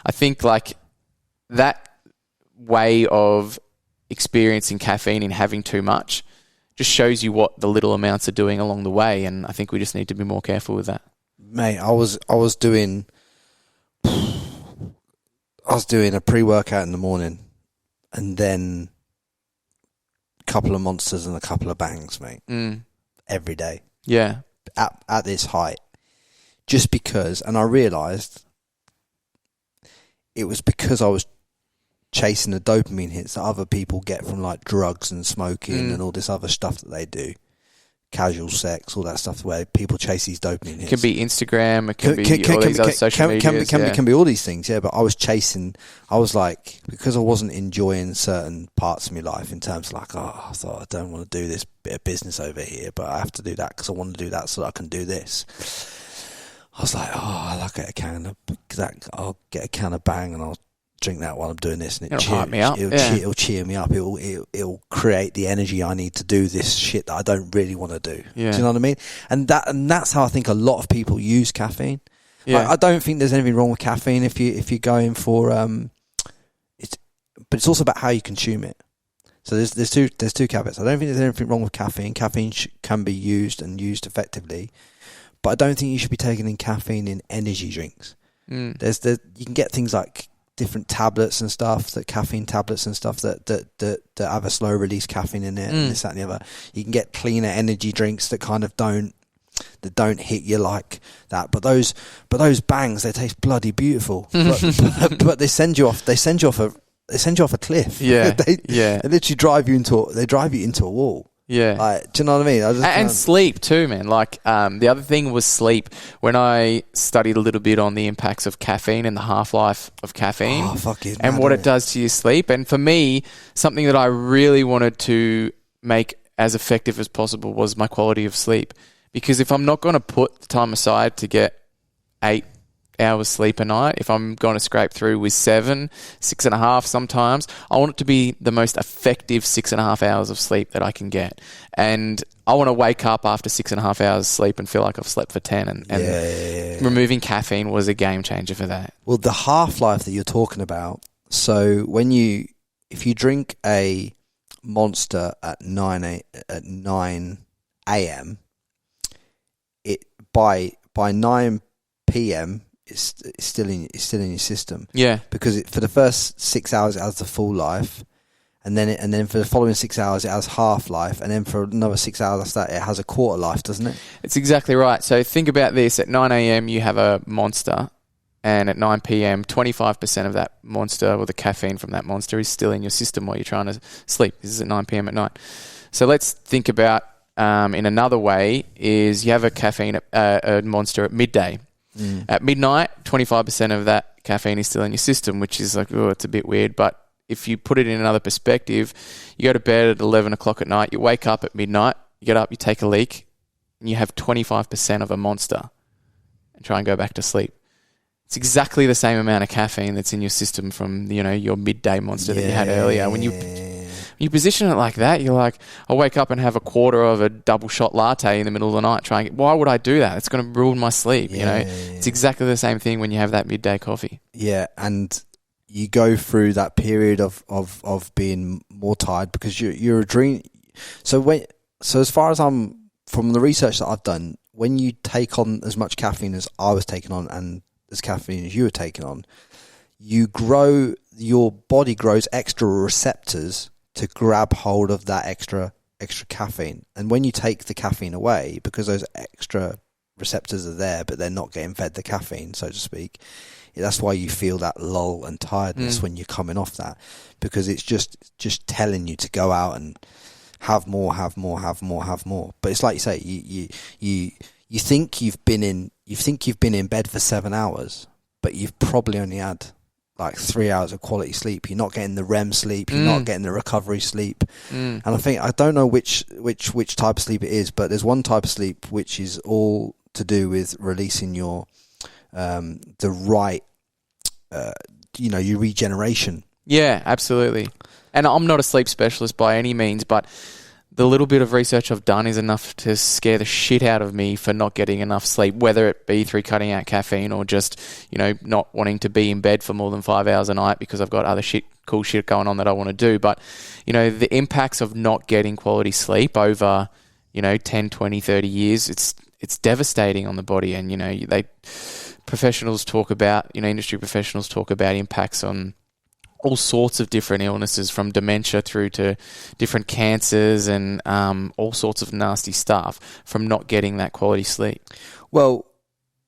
Speaker 1: I think like that way of experiencing caffeine and having too much just shows you what the little amounts are doing along the way. And I think we just need to be more careful with that.
Speaker 2: Mate, I was doing a pre-workout in the morning, and then a couple of monsters and a couple of bangs, mate. Every day.
Speaker 1: Yeah.
Speaker 2: At this height. Just because, and I realised it was because I was chasing the dopamine hits that other people get from like drugs and smoking and all this other stuff that they do. Casual sex, all that stuff where people chase these dopamine hits.
Speaker 1: It can be Instagram, it can be all these other social medias.
Speaker 2: Can be all these things, yeah. But I was like, because I wasn't enjoying certain parts of my life in terms of like, I thought I don't want to do this bit of business over here, but I have to do that because I want to do that so that I can do this. I was like, I'll get a can of Bang and I'll drink that while I'm doing this, and it'll cheer me up. It'll create the energy I need to do this shit that I don't really want to do.
Speaker 1: Yeah.
Speaker 2: Do you know what I mean? And that's how I think a lot of people use caffeine.
Speaker 1: Yeah.
Speaker 2: I don't think there's anything wrong with caffeine if you're going for but it's also about how you consume it. So there's two caveats. I don't think there's anything wrong with caffeine. Caffeine can be used and used effectively, but I don't think you should be taking in caffeine in energy drinks. You can get things like different tablets and stuff, that caffeine tablets and stuff that have a slow release caffeine in it, and this, that, and the other. You can get cleaner energy drinks that kind of don't hit you like that. But those bangs, they taste bloody beautiful. but they send you off a cliff.
Speaker 1: Yeah.
Speaker 2: They literally drive you into a wall.
Speaker 1: Yeah.
Speaker 2: Like, do you know what I mean?
Speaker 1: And sleep too, man. Like, the other thing was sleep. When I studied a little bit on the impacts of caffeine and the half-life of caffeine and what it does to your sleep. And for me, something that I really wanted to make as effective as possible was my quality of sleep. Because if I'm not going to put the time aside to get 8 hours sleep a night, if I'm going to scrape through with 7, 6.5 sometimes, I want it to be the most effective 6.5 hours of sleep that I can get. And I want to wake up after 6.5 hours sleep and feel like I've slept for 10. And removing caffeine was a game changer for that.
Speaker 2: Well, the half-life that you're talking about, so if you drink a Monster at 9 a.m., it by 9 p.m. it's still in your system.
Speaker 1: Yeah,
Speaker 2: because for the first 6 hours it has the full life, and then for the following 6 hours it has half life, and then for another 6 hours after that it has a quarter life, doesn't it?
Speaker 1: It's exactly right. So think about this: at 9 a.m. you have a Monster, and at 9 p.m. 25% of that Monster, or the caffeine from that Monster, is still in your system while you're trying to sleep. This is at 9 p.m. at night. So let's think about in another way: is you have a Monster at midday. At midnight, 25% of that caffeine is still in your system, which is like, oh, it's a bit weird. But if you put it in another perspective, you go to bed at 11 o'clock at night, you wake up at midnight, you get up, you take a leak, and you have 25% of a Monster and try and go back to sleep. It's exactly the same amount of caffeine that's in your system from, your midday Monster that you had earlier. When you position it like that, you're like, I wake up and have a quarter of a double shot latte in the middle of the night. Why would I do that? It's going to ruin my sleep. It's exactly the same thing when you have that midday coffee. Yeah,
Speaker 2: and you go through that period of being more tired because you're a dream. So as far as from the research that I've done, when you take on as much caffeine as I was taking on and as caffeine as you were taking on, your body grows extra receptors to grab hold of that extra caffeine. And when you take the caffeine away, because those extra receptors are there, but they're not getting fed the caffeine, so to speak, that's why you feel that lull and tiredness when you're coming off that, because it's just telling you to go out and have more. But it's like you say, you think you've been in bed for 7 hours, but you've probably only had like 3 hours of quality sleep. You're not getting the REM sleep. You're not getting the recovery sleep. And I don't know which type of sleep it is, but there's one type of sleep which is all to do with releasing your the right your regeneration.
Speaker 1: Yeah, absolutely. And I'm not a sleep specialist by any means, but the little bit of research I've done is enough to scare the shit out of me for not getting enough sleep, whether it be through cutting out caffeine or just, not wanting to be in bed for more than 5 hours a night because I've got other cool shit going on that I want to do. But, the impacts of not getting quality sleep over, 10, 20, 30 years, it's devastating on the body. And, professionals talk about, industry professionals talk about impacts on all sorts of different illnesses, from dementia through to different cancers and all sorts of nasty stuff from not getting that quality sleep.
Speaker 2: Well,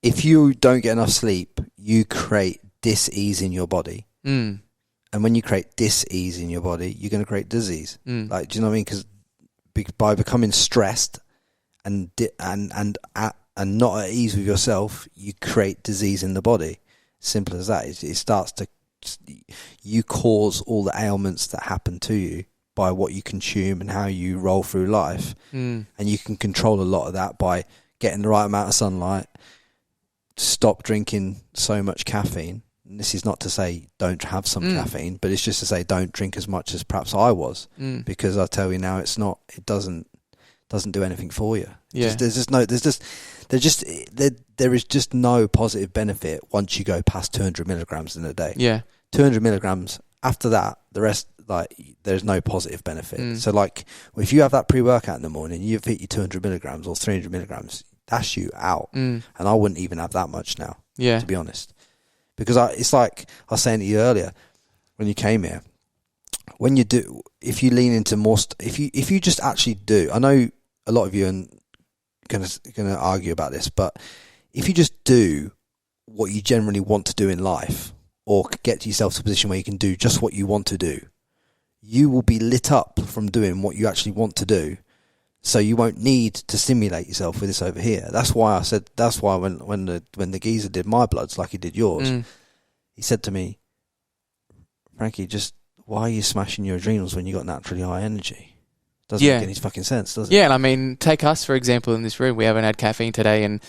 Speaker 2: if you don't get enough sleep, you create dis-ease in your body. And when you create dis-ease in your body, you're going to create disease. Like, do you know what I mean? Because by becoming stressed and not at ease with yourself, you create disease in the body. Simple as that. It starts to, you cause all the ailments that happen to you by what you consume and how you roll through life. And you can control a lot of that by getting the right amount of sunlight, stop drinking so much caffeine. And this is not to say don't have some caffeine, but it's just to say don't drink as much as perhaps I was, because I tell you now, it doesn't do anything for you.
Speaker 1: Yeah.
Speaker 2: There is just no positive benefit once you go past 200 milligrams in a day.
Speaker 1: Yeah.
Speaker 2: 200 milligrams. After that, the rest, there's no positive benefit. So, if you have that pre-workout in the morning, you've hit your 200 milligrams or 300 milligrams, that's you out. And I wouldn't even have that much now, to be honest. Because it's like I was saying to you earlier when you came here, if you lean into more, if you just actually do, I know a lot of you are gonna argue about this, but if you just do what you generally want to do in life, or get yourself to a position where you can do just what you want to do, you will be lit up from doing what you actually want to do. So you won't need to stimulate yourself with this over here. That's why I said, when the geezer did my bloods like he did yours, he said to me, Frankie, just why are you smashing your adrenals when you got naturally high energy? Doesn't make any fucking sense, does it?
Speaker 1: Yeah, and I mean, take us, for example, in this room. We haven't had caffeine today, and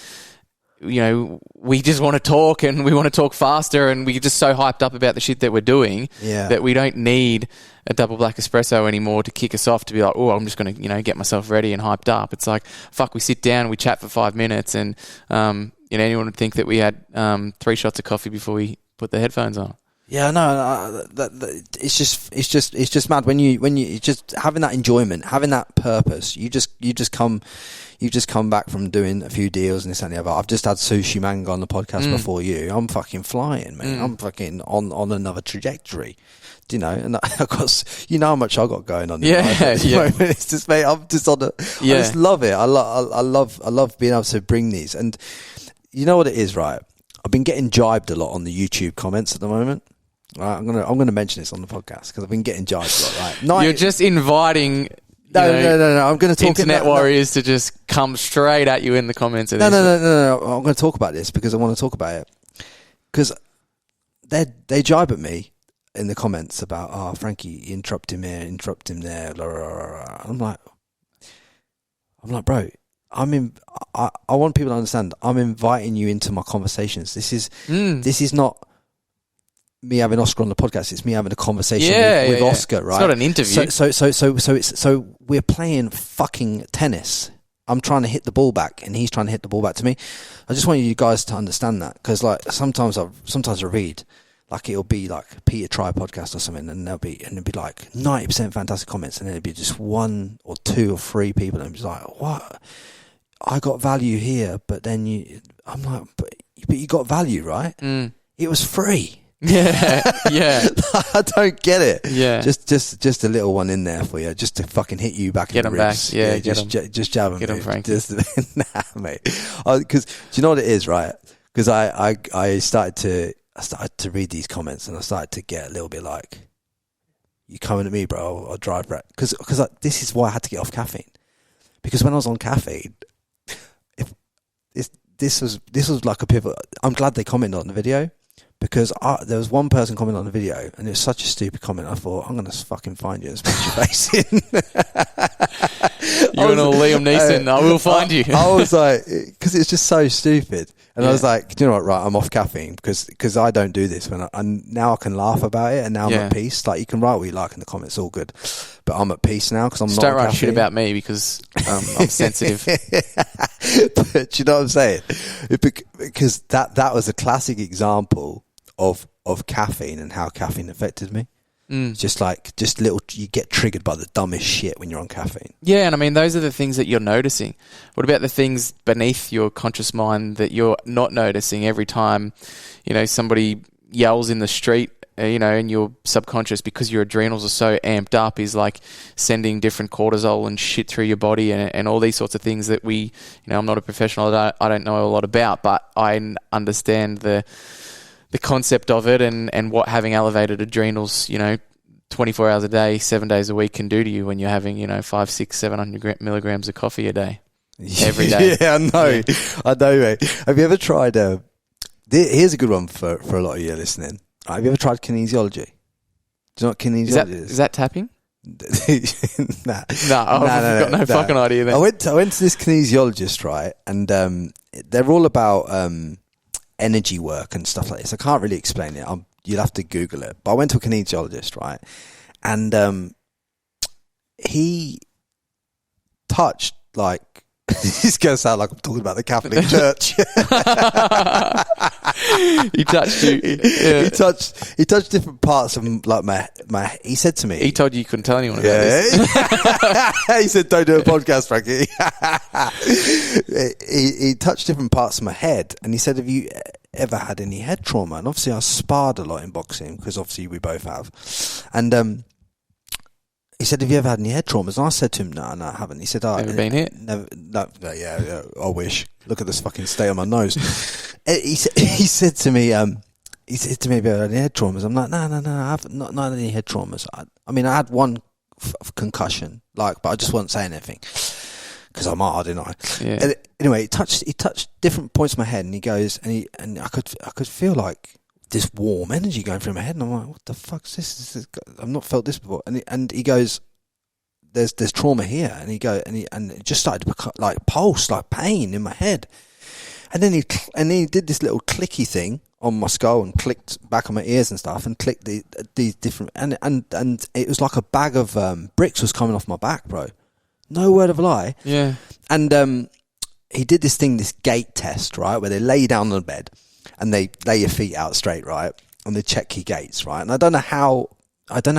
Speaker 1: we just want to talk, and we want to talk faster, and we're just so hyped up about the shit that we're doing that we don't need a double black espresso anymore to kick us off to be like, oh, I'm just going to, get myself ready and hyped up. It's like, fuck, we sit down, we chat for 5 minutes, and, anyone would think that we had 3 shots of coffee before we put the headphones on.
Speaker 2: Yeah, no, it's just mad when you just having that enjoyment, having that purpose. You just come back from doing a few deals and this and the other. I've just had Sushi Manga on the podcast before you. I'm fucking flying, man. I'm fucking on another trajectory. And of course, how much I got going on. It's just, mate, I'm just on the. I just love it. I love being able to bring these, and you know what it is, right? I've been getting jibed a lot on the YouTube comments at the moment. Right, I'm gonna mention this on the podcast because I've been getting jibed a lot. Right,
Speaker 1: you're just inviting.
Speaker 2: No. I'm going to talk
Speaker 1: internet warriors to just come straight at you in the comments. Of this.
Speaker 2: No. I'm going to talk about this because I want to talk about it because they jibe at me in the comments about Frankie, interrupt him here, interrupt him there. Blah, blah, blah, blah. I'm like, bro. I want people to understand. I'm inviting you into my conversations. This is not me having Oscar on the podcast. It's me having a conversation with Oscar, right?
Speaker 1: It's not an interview.
Speaker 2: So we're playing fucking tennis. I'm trying to hit the ball back, and he's trying to hit the ball back to me. I just want you guys to understand that, because sometimes I read, it'll be like Peter Try podcast or something, and it'll be like 90% fantastic comments, and then it'll be just 1 or 2 or 3 people, and I'm just like, what? I got value here, but then I'm like, but you got value, right? It was free.
Speaker 1: Yeah.
Speaker 2: I don't get it.
Speaker 1: Yeah.
Speaker 2: Just a little one in there for you, just to fucking hit you back in the ribs.
Speaker 1: Back. Yeah,
Speaker 2: just jab them.
Speaker 1: Get them, Frankie.
Speaker 2: Nah, mate. Because do you know what it is, right? Because I started to read these comments, and I started to get a little bit like, you coming at me, bro? I'll drive back. Because this is why I had to get off caffeine. Because when I was on caffeine, this was like a pivot. I'm glad they commented on the video, because there was one person commenting on the video, and it was such a stupid comment. I thought, I'm going to fucking find you and smash your face in.
Speaker 1: You're an old Liam Neeson. I will find you.
Speaker 2: I was like, because it's just so stupid. And I was like, do you know what? Right, I'm off caffeine because I don't do this. Now I can laugh about it, and now I'm at peace. Like, you can write what you like in the comments, all good. But I'm at peace now because I'm not.
Speaker 1: Don't write shit about me because I'm sensitive.
Speaker 2: But you know what I'm saying? Because that was a classic example of caffeine and how caffeine affected me. Just you get triggered by the dumbest shit when you're on caffeine.
Speaker 1: Yeah, and I mean, those are the things that you're noticing. What about the things beneath your conscious mind that you're not noticing every time, somebody yells in the street, and your subconscious, because your adrenals are so amped up, is like sending different cortisol and shit through your body and all these sorts of things that we, I'm not a professional, I don't know a lot about, but I understand the concept of it and what having elevated adrenals, 24 hours a day, 7 days a week can do to you when you're having, 500, 600, 700 milligrams of coffee a day. Every day.
Speaker 2: Yeah, I know. Yeah. I know, mate. Have you ever tried, here's a good one for a lot of you listening. Have you ever tried kinesiology? Do you know what kinesiology is?
Speaker 1: Is that tapping?
Speaker 2: Nah.
Speaker 1: I've got no fucking idea then.
Speaker 2: I went to this kinesiologist, right? And they're all about energy work and stuff like this. I can't really explain it. You'll have to Google it. But I went to a kinesiologist, right? And he touched, like, this is going to sound like I'm talking about the Catholic Church.
Speaker 1: He touched you. Yeah.
Speaker 2: He touched different parts of like my. He said to me.
Speaker 1: He told you couldn't tell anyone about this.
Speaker 2: He said, "Don't do a podcast, Frankie." He touched different parts of my head, and he said, "Have you ever had any head trauma?" And obviously, I sparred a lot in boxing because obviously we both have. And he said, "Have you ever had any head traumas?" And I said to him, "No, I haven't." He said,
Speaker 1: "Never been hit?"
Speaker 2: Never. No, yeah. I wish. Look at this fucking state on my nose. He said to me, "Have you ever had any head traumas?" I'm like, "No, I've not had any head traumas. I mean, I had one concussion, but I just won't say anything because I'm hard, didn't I?"
Speaker 1: Yeah.
Speaker 2: And anyway, he touched different points of my head, and he goes, and I could feel like this warm energy going through my head, and I'm like, what the fuck's this? I've not felt this before. And he goes, there's trauma here, and and it just started to become like pulse, like pain in my head. And then he did this little clicky thing on my skull and clicked back on my ears and stuff, and clicked these different and it was like a bag of bricks was coming off my back, bro. No word of a lie.
Speaker 1: Yeah.
Speaker 2: And he did this gait test, right, where they lay you down on the bed and they lay your feet out straight, right, and they check your gaits, right. And I don't know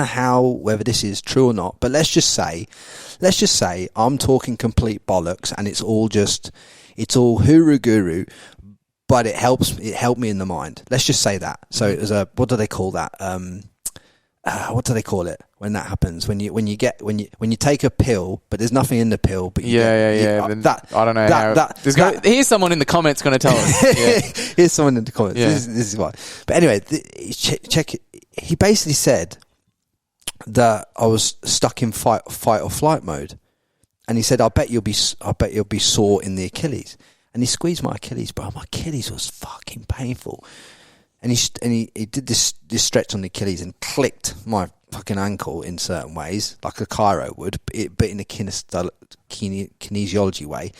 Speaker 2: how whether this is true or not, but let's just say I'm talking complete bollocks, and it's all hooroo guru, but it helped me in the mind. Let's just say that. So it was what do they call that? What do they call it when that happens? When you take a pill, but there's nothing in the pill. But
Speaker 1: I don't know. Here's someone in the comments going to tell us. Yeah.
Speaker 2: Here's someone in the comments.
Speaker 1: Yeah.
Speaker 2: This is why. But anyway, check it. He basically said that I was stuck in fight or flight mode, and he said, "I bet you'll be sore in the Achilles." And he squeezed my Achilles, bro. My Achilles was fucking painful. And he did this stretch on the Achilles and clicked my fucking ankle in certain ways, like a chiro would, but in a kinesiology way.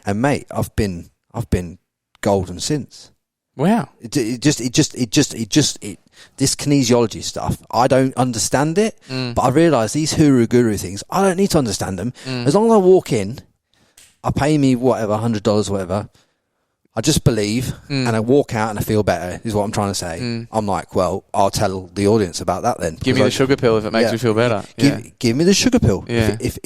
Speaker 2: And mate, I've been golden since.
Speaker 1: Wow.
Speaker 2: This kinesiology stuff, I don't understand it, but I realise these hooroo guru things, I don't need to understand them. As long as I walk in, I pay me whatever, $100, whatever. I just believe, and I walk out and I feel better, is what I'm trying to say. I'm like, well, I'll tell the audience about that then.
Speaker 1: Give me the sugar pill if it makes me feel better.
Speaker 2: Give me the sugar pill.
Speaker 1: Yeah.
Speaker 2: If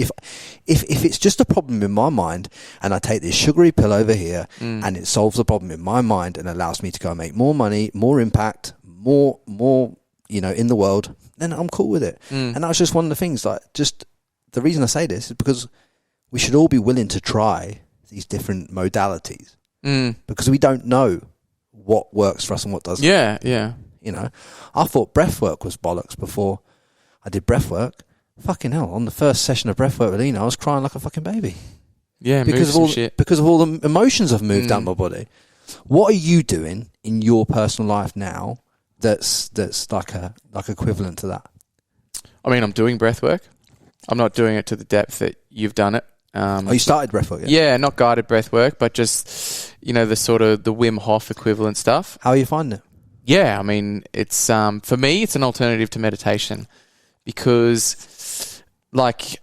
Speaker 2: it's just a problem in my mind, and I take this sugary pill over here, and it solves the problem in my mind and allows me to go and make more money, more impact, more in the world, then I'm cool with it. And that's just one of the things. Like, just the reason I say this is because we should all be willing to try these different modalities. Because we don't know what works for us and what doesn't.
Speaker 1: Yeah.
Speaker 2: I thought breath work was bollocks before I did breath work. Fucking hell, on the first session of breath work with Lena, I was crying like a fucking baby.
Speaker 1: Yeah,
Speaker 2: because of all the emotions I've moved out my body. What are you doing in your personal life now that's like equivalent to that?
Speaker 1: I mean, I'm doing breath work. I'm not doing it to the depth that you've done it.
Speaker 2: You started breath work?
Speaker 1: Yeah, not guided breath work, but just, the sort of the Wim Hof equivalent stuff.
Speaker 2: How are you finding it?
Speaker 1: Yeah, I mean, it's for me, it's an alternative to meditation because, like,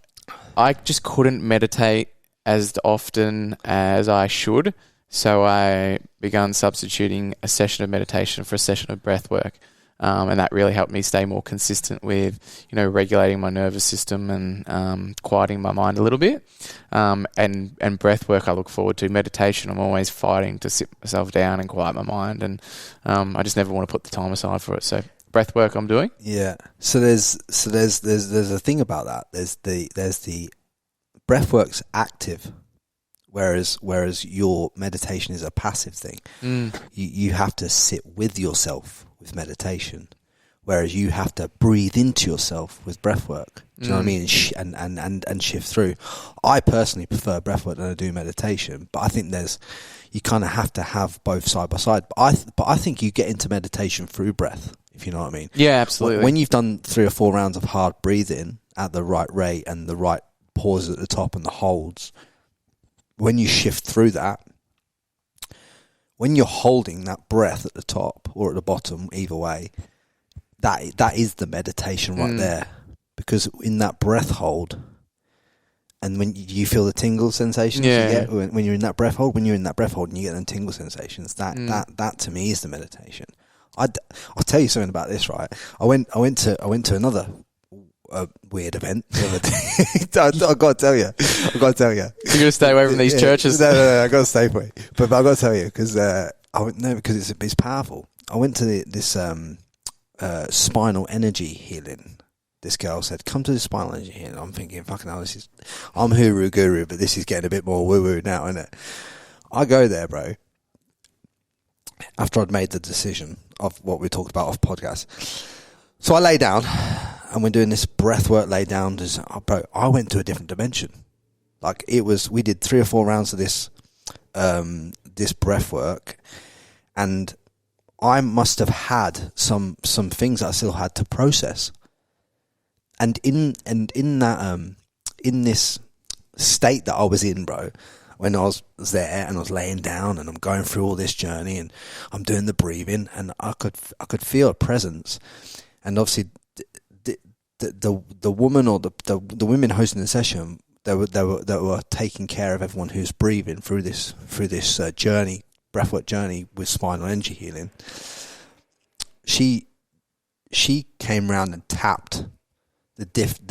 Speaker 1: I just couldn't meditate as often as I should. So I began substituting a session of meditation for a session of breath work. And that really helped me stay more consistent with, regulating my nervous system and quieting my mind a little bit. And breath work I look forward to. Meditation, I'm always fighting to sit myself down and quiet my mind. And I just never want to put the time aside for it. So breath work I'm doing.
Speaker 2: Yeah. So there's a thing about that. There's the breath work's active. Whereas your meditation is a passive thing. You have to sit with yourself with meditation, whereas you have to breathe into yourself with breath work. Do you know what I mean? And shift through. I personally prefer breath work than I do meditation, but I think you kind of have to have both side by side. But I think you get into meditation through breath, if you know what I mean.
Speaker 1: Yeah, absolutely.
Speaker 2: When you've done 3 or 4 rounds of hard breathing at the right rate and the right pause at the top and the holds, when you shift through that, when you're holding that breath at the top or at the bottom, either way, that is the meditation right there. Because in that breath hold, and when you feel the tingle sensations you get when you're in that breath hold, and you get them tingle sensations, that to me is the meditation. I'll tell you something about this, right? I went to another weird event the other day. I've got to tell you. You're
Speaker 1: going to stay away from these churches?
Speaker 2: No, I've got to stay away. But I've got to tell you, because it's powerful. I went to this spinal energy healing. This girl said, come to the spinal energy healing. I'm thinking, fucking hell, I'm Huru Guru, but this is getting a bit more woo-woo now, isn't it? I go there, bro, after I'd made the decision of what we talked about off podcast. So I lay down, and we're doing this breath work lay down. Bro, I went to a different dimension. Like, we did 3 or 4 rounds of this breath work, and I must have had some things that I still had to process. And in this state that I was in, bro, when I was there and I was laying down and I'm going through all this journey and I'm doing the breathing, and I could feel a presence. And obviously, the woman or the women hosting the session, they were taking care of everyone who's breathing through this journey, breathwork journey with spinal energy healing. She came round and tapped the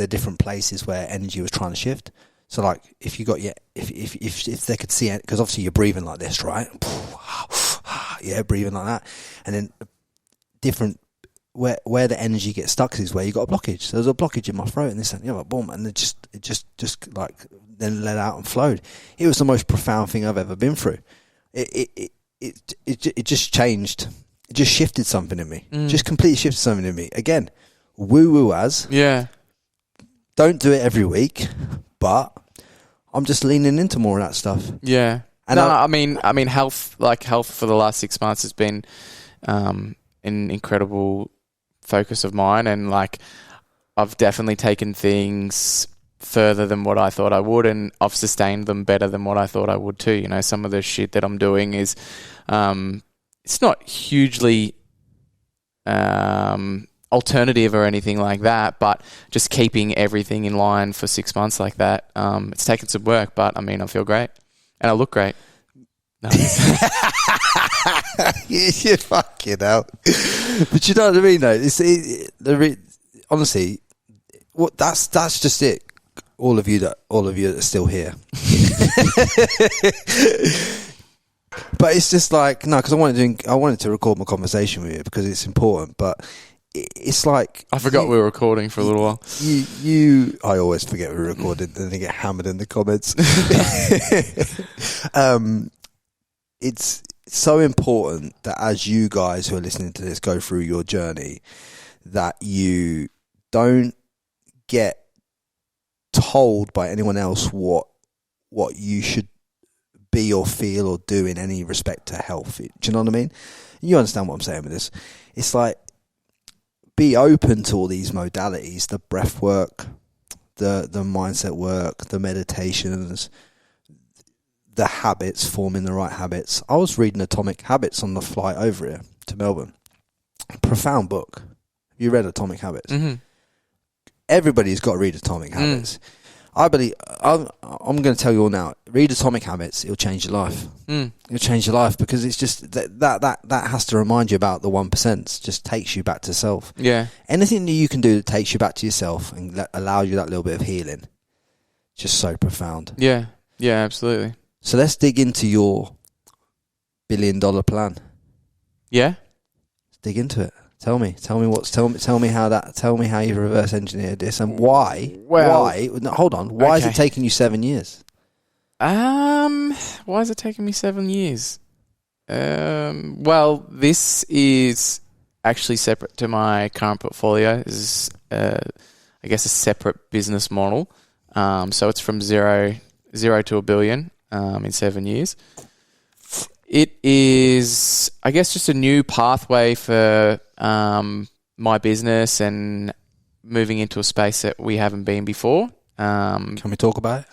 Speaker 2: different places where energy was trying to shift. So, like, if you got if they could see it, because obviously you're breathing like this, right? Yeah, breathing like that, and then different. Where the energy gets stuck is where you got a blockage. So there's a blockage in my throat, and this and boom, and it just like then let out and flowed. It was the most profound thing I've ever been through. It just changed. It just shifted something in me. Just completely shifted something in me. Again, woo as. Yeah. Don't do it every week, but I'm just leaning into more of that stuff. Yeah. And I mean, health for the last 6 months has been an incredible focus of mine, and like I've definitely taken things further than what I thought I would, and I've sustained them better than what I thought I would too. Some of the shit that I'm doing is it's not hugely alternative or anything like that, but just keeping everything in line for 6 months like that, it's taken some work, but I mean, I feel great and I look great. No. You fucking hell. But you know what I mean, though? Honestly, that's just it. All of you that are still here. But it's just like, no, because I wanted to record my conversation with you because it's important. But it's like, I forgot we were recording for a little while. I always forget we were recording, then they get hammered in the comments. It's so important that as you guys who are listening to this go through your journey, that you don't get told by anyone else what you should be or feel or do in any respect to health. Do you know what I mean? You understand what I'm saying with this? It's like, be open to all these modalities, the breath work, the mindset work, the meditations, the habits, forming the right habits. I was reading Atomic Habits on the flight over here to Melbourne. Profound book. You read Atomic Habits?
Speaker 1: Mm-hmm.
Speaker 2: Everybody's got to read Atomic Habits. I believe, I'm going to tell you all now, read Atomic Habits, it'll change your life. It'll change your life, because it's just that has to remind you about the 1%. Just takes you back to self.
Speaker 1: Yeah.
Speaker 2: Anything that you can do that takes you back to yourself and that allows you that little bit of healing, just so profound.
Speaker 1: Yeah. Yeah, absolutely.
Speaker 2: So let's dig into your $1 billion plan.
Speaker 1: Yeah.
Speaker 2: Let's dig into it. Tell me how you reverse engineered this, and why?
Speaker 1: Well,
Speaker 2: why? No, hold on. Why is it taking you 7 years?
Speaker 1: Why is it taking me 7 years? Well, this is actually separate to my current portfolio. This is, I guess, a separate business model. So it's from zero to $1 billion in 7 years. It is, I guess, just a new pathway for my business and moving into a space that we haven't been before.
Speaker 2: Can we talk about it?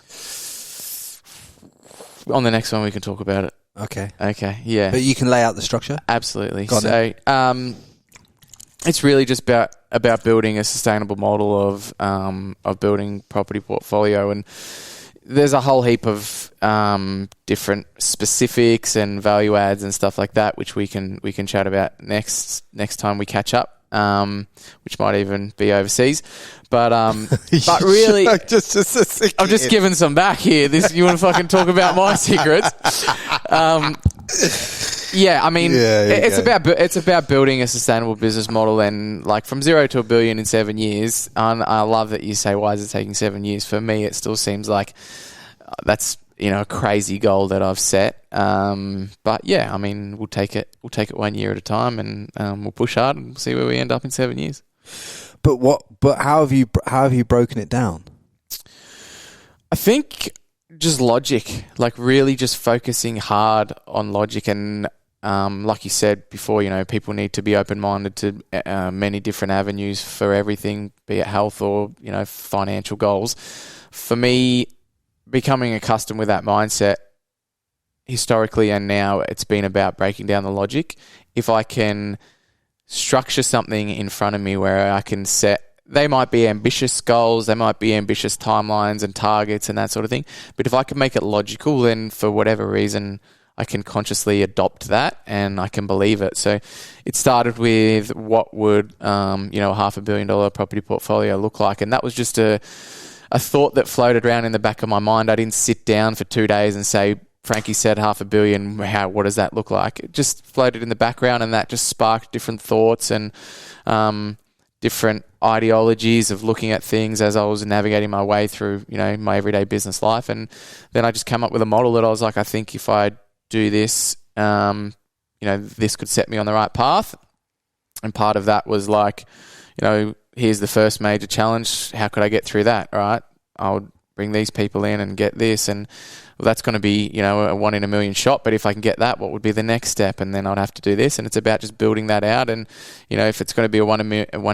Speaker 1: On the next one, we can talk about it.
Speaker 2: Okay,
Speaker 1: yeah.
Speaker 2: But you can lay out the structure?
Speaker 1: Absolutely. So it's really just about building a sustainable model of building property portfolio, and there's a whole heap of different specifics and value adds and stuff like that, which we can chat about next time we catch up, which might even be overseas. But really, I'm just giving some back here. You want to fucking talk about my secrets? Yeah, I mean, it's about building a sustainable business model, and like from 0 to $1 billion in 7 years. And I love that you say, why is it taking 7 years? For me, it still seems like that's a crazy goal that I've set. But yeah, I mean, we'll take it 1 year at a time, and we'll push hard and see where we end up in 7 years.
Speaker 2: But how have you broken it down?
Speaker 1: I think just logic, like really just focusing hard on logic, and like you said before, people need to be open-minded to many different avenues for everything, be it health or financial goals. For me, becoming accustomed with that mindset historically and now, it's been about breaking down the logic. If I can structure something in front of me where I can set, they might be ambitious goals, they might be ambitious timelines and targets and that sort of thing, but if I can make it logical, then for whatever reason I can consciously adopt that and I can believe it. So it started with what would a $500 million property portfolio look like, and that was just a thought that floated around in the back of my mind. I didn't sit down for 2 days and say, Frankie said $500 million, what does that look like? It just floated in the background, and that just sparked different thoughts and different ideologies of looking at things as I was navigating my way through, my everyday business life. And then I just came up with a model that I was like, I think if I do this, this could set me on the right path. And part of that was like, here's the first major challenge. How could I get through that? All right, I'll bring these people in and get this, and that's going to be, a 1 in a million shot. But if I can get that, what would be the next step? And then I'd have to do this. And it's about just building that out. And, if it's going to be a 1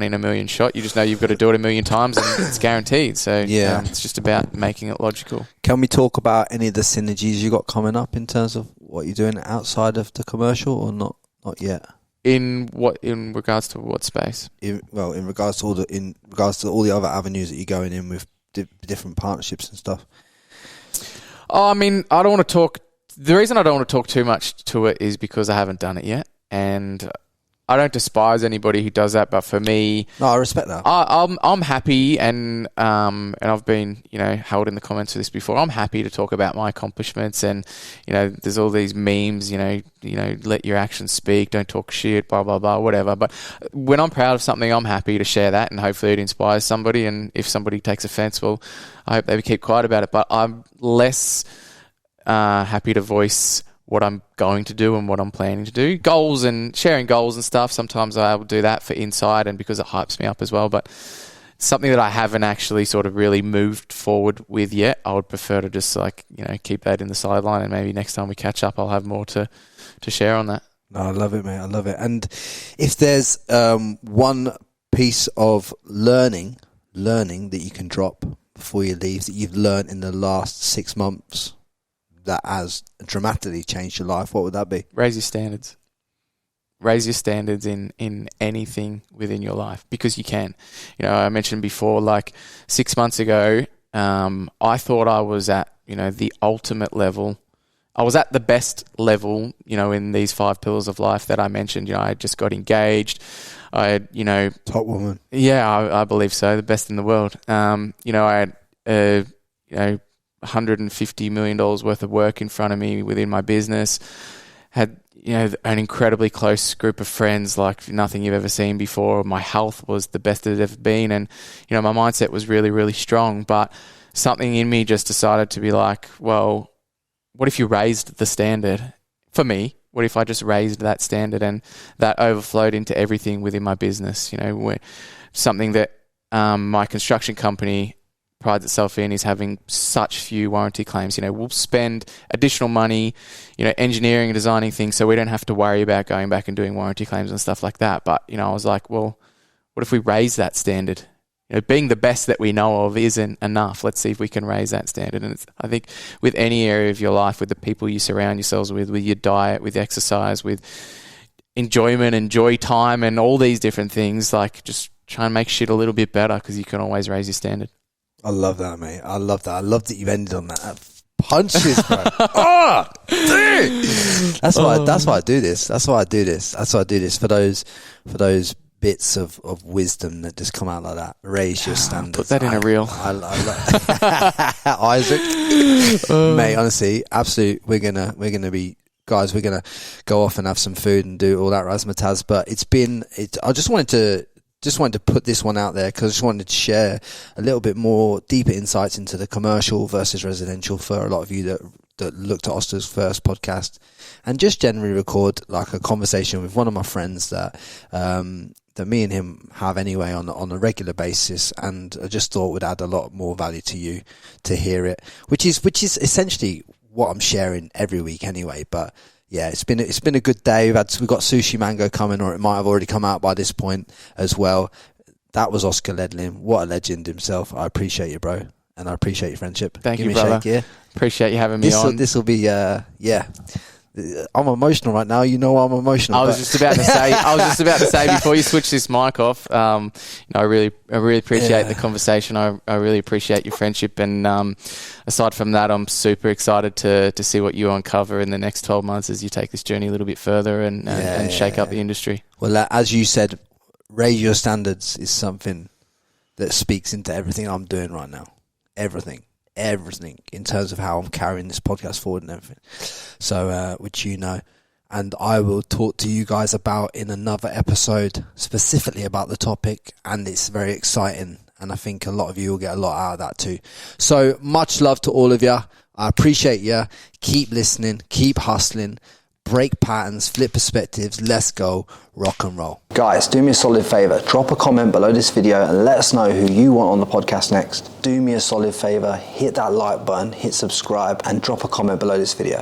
Speaker 1: in a million shot, you just know you've got to do it 1 million times and it's guaranteed. So it's just about making it logical.
Speaker 2: Can we talk about any of the synergies you got coming up in terms of what you're doing outside of the commercial, or not yet?
Speaker 1: In regards to what space?
Speaker 2: In regards to all the other avenues that you're going in with different partnerships and stuff.
Speaker 1: Oh, I mean, I don't want to talk. The reason I don't want to talk too much to it is because I haven't done it yet, and I don't despise anybody who does that. But for me,
Speaker 2: no, I respect that.
Speaker 1: I'm happy, and I've been held in the comments for this before. I'm happy to talk about my accomplishments, and there's all these memes. Let your actions speak. Don't talk shit. Blah blah blah. Whatever. But when I'm proud of something, I'm happy to share that, and hopefully it inspires somebody. And if somebody takes offense, well, I hope they keep quiet about it. But I'm less happy to voice what I'm going to do and what I'm planning to do. Goals and sharing goals and stuff, sometimes I will do that for insight and because it hypes me up as well. But something that I haven't actually sort of really moved forward with yet. I would prefer to just keep that in the sideline, and maybe next time we catch up, I'll have more to share on that.
Speaker 2: No, I love it, mate. I love it. And if there's one piece of learning that you can drop before you leave, that you've learned in the last 6 months that has dramatically changed your life, what would that be?
Speaker 1: Raise your standards. Raise your standards in anything within your life, because you can. You know, I mentioned before, like 6 months ago, I thought I was at, you know, the ultimate level. I was at the best level, you know, in these 5 pillars of life that I mentioned. You know, I just got engaged. I had, you know...
Speaker 2: Top woman.
Speaker 1: Yeah, I believe so. The best in the world. You know, I had, you know, $150 million worth of work in front of me within my business. Had, you know, an incredibly close group of friends like nothing you've ever seen before. My health was the best it had ever been. And, you know, my mindset was really, really strong. But something in me just decided to be like, well, what if you raised the standard? For me, what if I just raised that standard and that overflowed into everything within my business? You know, something that my construction company prides itself in is having such few warranty claims. You know, we'll spend additional money, you know, engineering and designing things so we don't have to worry about going back and doing warranty claims and stuff like that. But, you know, I was like, well, what if we raise that standard? You know, being the best that we know of isn't enough. Let's see if we can raise that standard. And I think with any area of your life, with the people you surround yourselves with your diet, with exercise, with enjoyment and joy time and all these different things, like just try and make shit a little bit better, because you can always raise your standard.
Speaker 2: I love that, mate. I love that. I love that you've ended on that. Punches, bro. Oh, dude. That's why I do this. That's why I do this. For those bits of wisdom that just come out like that. Raise your standards.
Speaker 1: Put that in a reel.
Speaker 2: Isaac. Mate, honestly, absolute. We're gonna be guys. We're gonna go off and have some food and do all that razzmatazz. But I just wanted to put this one out there because I just wanted to share a little bit more deeper insights into the commercial versus residential for a lot of you that looked at Oscar's first podcast, and just generally record like a conversation with one of my friends that me and him have anyway on a regular basis, and I just thought would add a lot more value to you to hear it, which is essentially what I'm sharing every week anyway. But yeah, it's been a good day. We've got Sushi Mango coming, or it might have already come out by this point as well. That was Oscar Ledlin. What a legend himself. I appreciate you, bro, and I appreciate your friendship.
Speaker 1: Thank
Speaker 2: Give
Speaker 1: you,
Speaker 2: me a
Speaker 1: brother.
Speaker 2: shake, yeah?
Speaker 1: Appreciate you having me on.
Speaker 2: This will be yeah. I'm emotional right now. You know I'm emotional.
Speaker 1: I was just about to say before you switch this mic off, you know, I really appreciate the conversation. I really appreciate your friendship, and aside from that, I'm super excited to see what you uncover in the next 12 months as you take this journey a little bit further and shake up the industry.
Speaker 2: Well, as you said, raise your standards is something that speaks into everything I'm doing right now. Everything in terms of how I'm carrying this podcast forward and everything. So, which you know, and I will talk to you guys about in another episode specifically about the topic, and it's very exciting, and I think a lot of you will get a lot out of that too. So much love to all of you. I appreciate you. Keep listening, keep hustling, break patterns, flip perspectives. Let's go rock and roll. Guys, do me a solid favor. Drop a comment below this video and let us know who you want on the podcast next. Do me a solid favor. Hit that like button, hit subscribe, and drop a comment below this video.